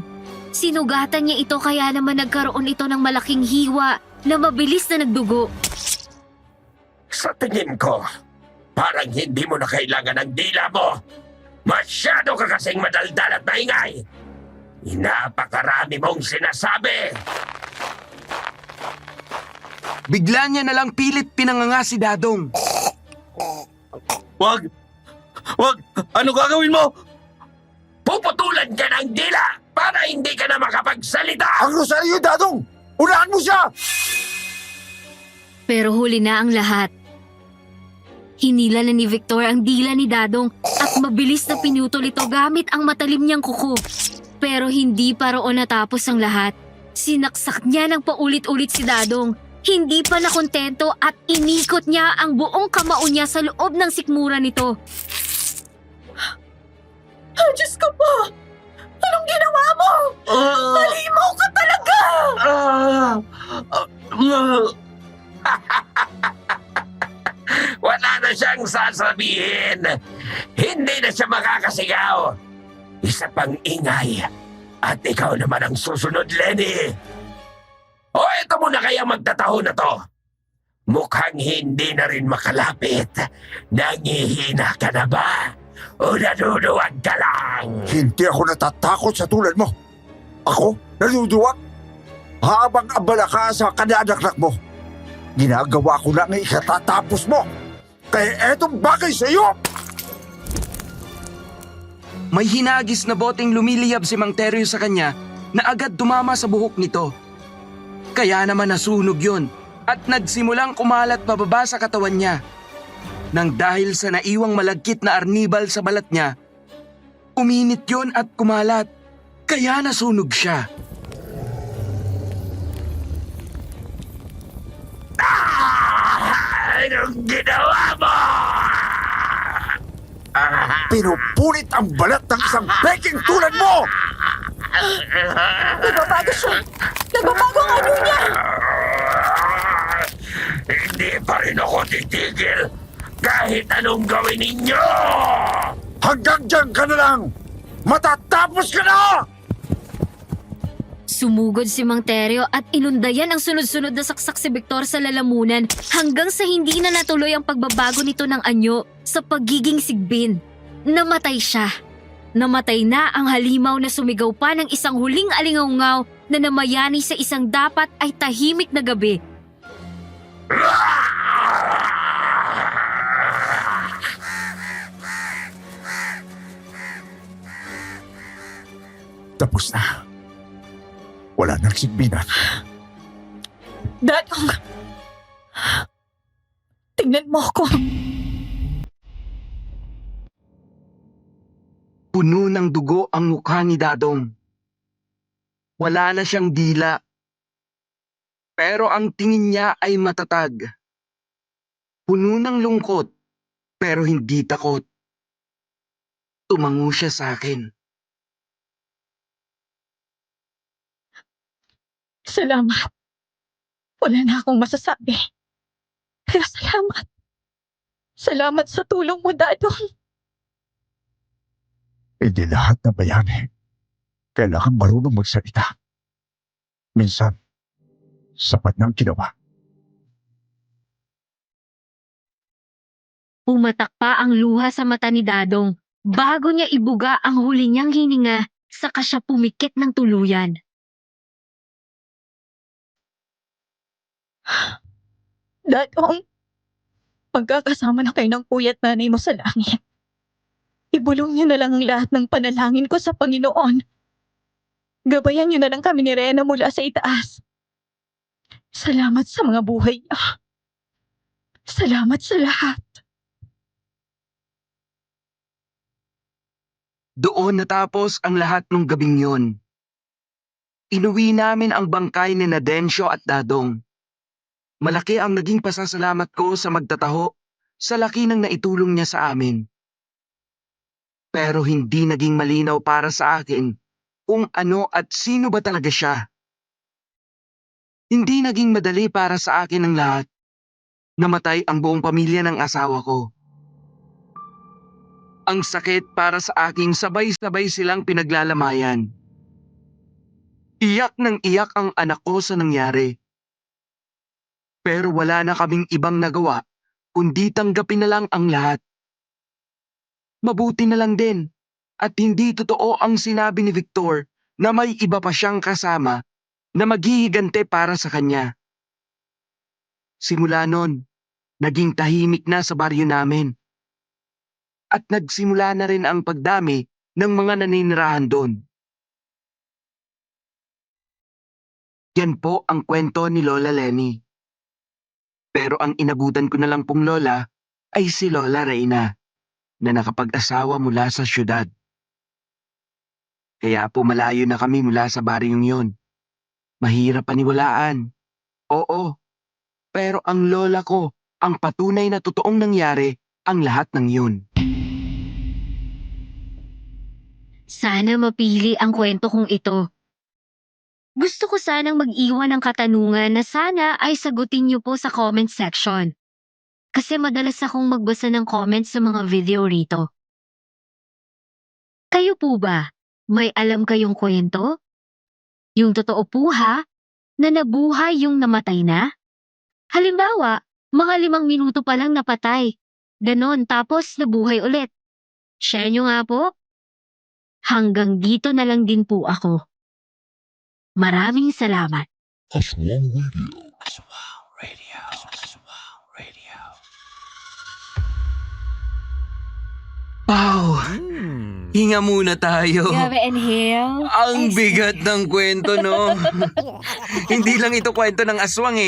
Sinugatan niya ito kaya naman nagkaroon ito ng malaking hiwa na mabilis na nagdugo. Sa tingin ko, parang hindi mo na kailangan ng dila mo. Masyado ka kasing madaldal at maingay. Napakarami mong sinasabi. Bigla niya nalang pilit pinanganga si Dadong. Wag! Wag! Ano gagawin mo? Puputulan ka ng dila para hindi ka na makapagsalita. Ang Rosario, Dadong! Unahan mo siya! Pero huli na ang lahat. Hinila na ni Victor ang dila ni Dadong at mabilis na pinutol ito gamit ang matalim niyang kuko. Pero hindi pa roon natapos ang lahat. Sinaksak niya ng paulit-ulit si Dadong. Hindi pa nakontento at inikot niya ang buong kamao niya sa loob ng sikmura nito. Diyos ko po! Anong ginawa mo? Halimaw ka talaga! Wala na siyang sasabihin. Hindi na siya makakasigaw. Isa pang ingay. At ikaw naman ang susunod, Lenny. O ito mo na kaya magtataho na to. Mukhang hindi na rin makalapit. Nangihina ka na ba? O naduduwag ka lang? Hindi ako natatakot sa tulad mo. Ako, naduduwag. Habang abala ka sa kanadaknak mo, ginagawa ko lang ang ikatatapos mo. Kaya etong bagay sa iyo! May hinagis na boteng lumiliyab si Mang Teryo sa kanya na agad dumama sa buhok nito. Kaya naman nasunog yun at nagsimulang kumalat pababa sa katawan niya. Nang dahil sa naiwang malagkit na arnibal sa balat niya, uminit yun at kumalat. Kaya nasunog siya. Anong ginawa mo? Pinupunit ang balat ng isang peking tulad mo! Nagbabago siya! Nagbabago ang anyo niya! Hindi pa rin ako titigil kahit anong gawin ninyo! Hanggang dyan ka na lang! Matatapos ka na! Sumugod si Mang Teryo at inundayan ang sunod-sunod na saksak si Victor sa lalamunan hanggang sa hindi na natuloy ang pagbabago nito ng anyo sa pagiging sigbin. Namatay siya. Namatay na ang halimaw na sumigaw pa ng isang huling alingaungaw na namayani sa isang dapat ay tahimik na gabi. Tapos na. Wala nang sigbinan. Dadong! Tingnan mo ako. Puno ng dugo ang mukha ni Dadong. Wala na siyang dila. Pero ang tingin niya ay matatag. Puno ng lungkot, pero hindi takot. Tumango siya sa akin. Salamat. Wala na akong masasabi. Pero salamat. Salamat sa tulong mo, Dadong. Hindi lahat na bayani kailangan marunong magsalita. Minsan, sapat na ang ginawa. Pumatak pa ang luha sa mata ni Dadong bago niya ibuga ang huli niyang hininga saka siya pumikit ng tuluyan. Dadong, magkakasama na kayo ng kuya at nanay mo sa langit. Ibulong niyo na lang ang lahat ng panalangin ko sa Panginoon. Gabayan niyo na lang kami ni Rena mula sa itaas. Salamat sa mga buhay niya. Salamat sa lahat. Doon natapos ang lahat ng gabing yon. Inuwi namin ang bangkay ni Nadensyo at Dadong. Malaki ang naging pasasalamat ko sa magtataho sa laki ng naitulong niya sa amin. Pero hindi naging malinaw para sa akin kung ano at sino ba talaga siya. Hindi naging madali para sa akin ang lahat. Namatay ang buong pamilya ng asawa ko. Ang sakit para sa aking sabay-sabay silang pinaglalamayan. Iyak ng iyak ang anak ko sa nangyari. Pero wala na kaming ibang nagawa kundi tanggapin na lang ang lahat. Mabuti na lang din at hindi totoo ang sinabi ni Victor na may iba pa siyang kasama na maghihigante para sa kanya. Simula nun, naging tahimik na sa baryo namin. At nagsimula na rin ang pagdami ng mga naninirahan doon. Yan po ang kwento ni Lola Lenny. Pero ang inabutan ko na lang pong lola ay si Lola Reyna na nakapag-asawa mula sa syudad. Kaya po malayo na kami mula sa baryong yon. Mahirap paniwalaan. Oo, pero ang lola ko ang patunay na totoong nangyari ang lahat ng yun. Sana mapili ang kwento kong ito. Gusto ko sanang mag-iwan ng katanungan na sana ay sagutin niyo po sa comment section. Kasi madalas akong magbasa ng comments sa mga video rito. Kayo po ba? May alam kayong kwento? Yung totoo po ha? Na nabuhay yung namatay na? Halimbawa, mga 5 minuto pa lang napatay. Ganon, tapos nabuhay ulit. Share nyo nga po. Hanggang dito na lang din po ako. Maraming salamat. Wow! Hinga muna tayo. Grabe, inhale. Ang bigat ng kwento, no? Hindi lang ito kwento ng aswang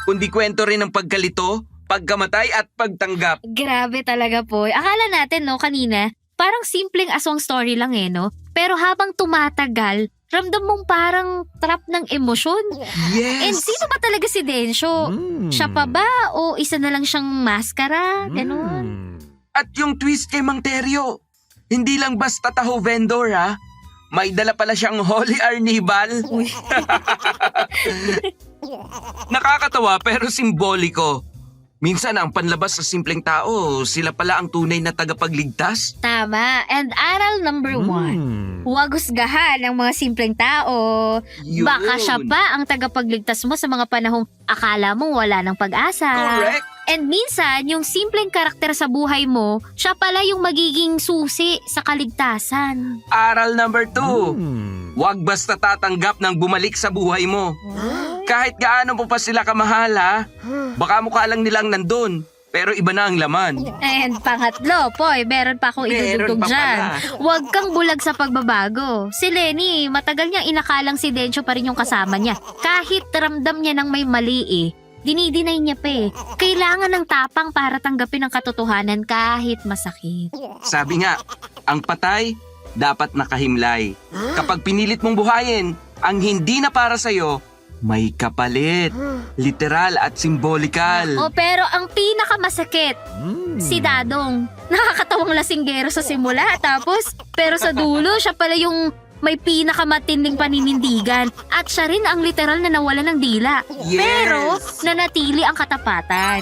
kundi kwento rin ng pagkalito, pagkamatay at pagtanggap. Grabe talaga po. Akala natin, no, kanina, parang simpleng aswang story lang no? Pero habang tumatagal, ramdam mong parang trap ng emosyon. Yes! And sino ba talaga si Densyo? Siya pa ba? O isa na lang siyang maskara? Ganon. At yung twist kay Mang Teryo, hindi lang basta taho vendor may dala pala siyang Holy Arnibal. Nakakatawa pero simboliko. Minsan ang panlabas sa simpleng tao, sila pala ang tunay na tagapagligtas. Tama. And aral number 1. Huwag husgahan ang mga simpleng tao. Yun. Baka siya pa ang tagapagligtas mo sa mga panahong akala mo wala ng pag-asa. Correct. And minsan, yung simpleng karakter sa buhay mo, siya pala yung magiging susi sa kaligtasan. Aral number 2. Huwag basta tatanggap ng bumalik sa buhay mo. Kahit gaano mo pa sila kamahal baka mukha lang nilang nandun, pero iba na ang laman. And pangatlo, Poy, meron pa akong Meron idudugtog pa dyan. pala. Huwag kang bulag sa pagbabago. Si Lenny, matagal niyang inakalang si Densyo pa rin yung kasama niya. Kahit ramdam niya ng may mali dinidinay niya pa Kailangan ng tapang para tanggapin ang katotohanan kahit masakit. Sabi nga, ang patay dapat nakahimlay. Kapag pinilit mong buhayin ang hindi na para sa'yo, may kapalit. Literal at simbolikal. Pero ang pinakamasakit, si Dadong. Nakakatawang lasinggero sa simula, pero sa dulo, siya pala yung may pinakamatinding paninindigan at siya rin ang literal na nawala ng dila. Yes! Pero nanatili ang katapatan.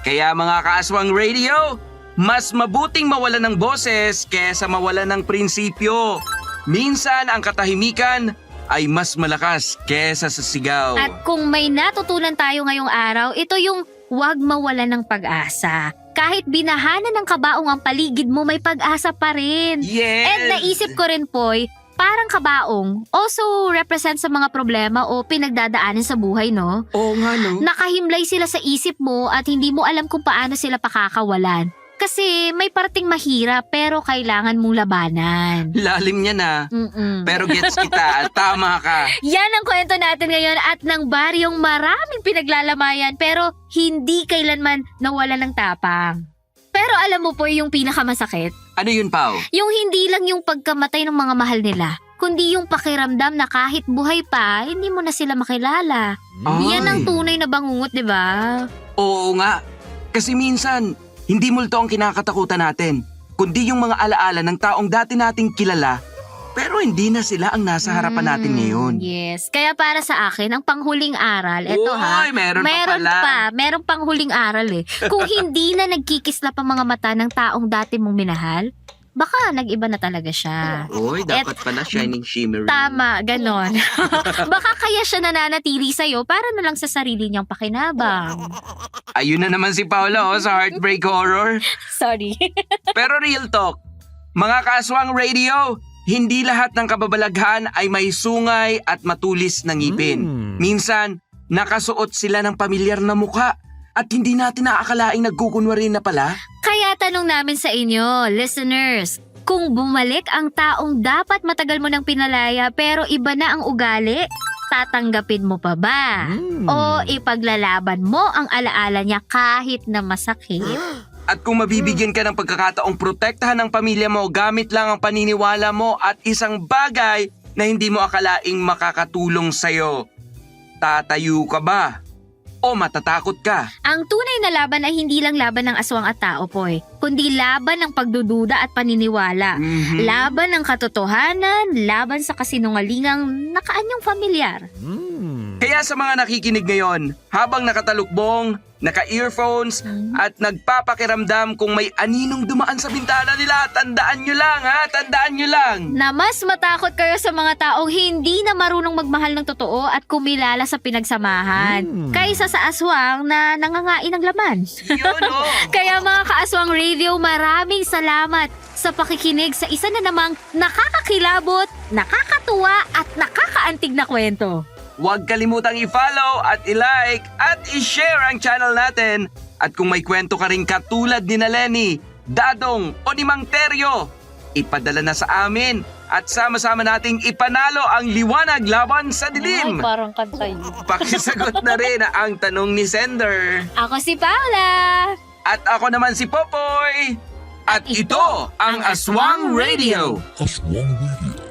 Kaya mga kaaswang radio, mas mabuting mawala ng boses kesa mawala ng prinsipyo. Minsan ang katahimikan ay mas malakas kesa sa sigaw. At kung may natutunan tayo ngayong araw, ito yung huwag mawala ng pag-asa. Kahit binahanan ng kabaong ang paligid mo, may pag-asa pa rin. Yes! And naisip ko rin, Poy, parang kabaong also represent sa mga problema o pinagdadaanan sa buhay, no? Oo nga, no? Nakahimlay sila sa isip mo at hindi mo alam kung paano sila pakakawalan. Kasi may parting mahirap pero kailangan mong labanan. Lalim niya na. Mm-mm. Pero gets kita, tama ka. Yan ang kwento natin ngayon at ng baryong maraming pinaglalamayan pero hindi kailanman nawala ng tapang. Pero alam mo po yung pinakamasakit? Ano yun, Pao? Yung hindi lang yung pagkamatay ng mga mahal nila, kundi yung pakiramdam na kahit buhay pa, hindi mo na sila makilala. Yan ang tunay na bangungot, di ba? Oo nga. Kasi minsan, hindi multo ang kinakatakutan natin, kundi yung mga alaala ng taong dati nating kilala, pero hindi na sila ang nasa harapan natin ngayon. Yes. Kaya para sa akin, ang panghuling aral, eto Uy, meron pa pala. Meron panghuling aral Kung hindi na nagkikislap ang mga mata ng taong dati mong minahal, baka nag-iba na talaga siya. Uy, dapat pala shining shimmery. Tama, ganon. Baka kaya siya nananatili sa'yo para na lang sa sarili niyang pakinabang. Ayun na naman si Paolo sa Heartbreak Horror. Sorry. Pero real talk, mga kaaswang radio, hindi lahat ng kababalaghan ay may sungay at matulis na ngipin. Minsan, nakasuot sila ng pamilyar na mukha at hindi natin naakalaing nagkukunwari na pala. Kaya tanong namin sa inyo, listeners, kung bumalik ang taong dapat matagal mo nang pinalaya pero iba na ang ugali, tatanggapin mo pa ba? O ipaglalaban mo ang alaala niya kahit na masakit? At kung mabibigyan ka ng pagkakataong protektahan ng pamilya mo gamit lang ang paniniwala mo at isang bagay na hindi mo akalaing makakatulong sa'yo, tatayo ka ba? O matatakot ka? Ang tunay na laban ay hindi lang laban ng aswang at tao, Poy, kundi laban ng pagdududa at paniniwala. Laban ng katotohanan, laban sa kasinungalingang nakaanyong familiar. Kaya sa mga nakikinig ngayon, habang nakatalukbong, naka-earphones, at nagpapakiramdam kung may aninong dumaan sa bintana nila, tandaan nyo lang tandaan nyo lang. Na mas matakot kayo sa mga taong hindi na marunong magmahal ng totoo at kumilala sa pinagsamahan. Kaysa sa aswang na nangangain ng laman. Yun Kaya mga kaaswang radio, maraming salamat sa pakikinig sa isa na namang nakakakilabot, nakakatuwa at nakakaantig na kwento. Huwag kalimutang i-follow at i-like at i-share ang channel natin. At kung may kwento ka rin katulad ni Lenny, Dadong o ni Mang Teryo, ipadala na sa amin at sama-sama nating ipanalo ang liwanag laban sa dilim. parang kanta yun. Pakisagot na rin ang tanong ni Sender. Ako si Paula! At ako naman si Popoy. At ito ang Aswang Radio. Aswang Radio.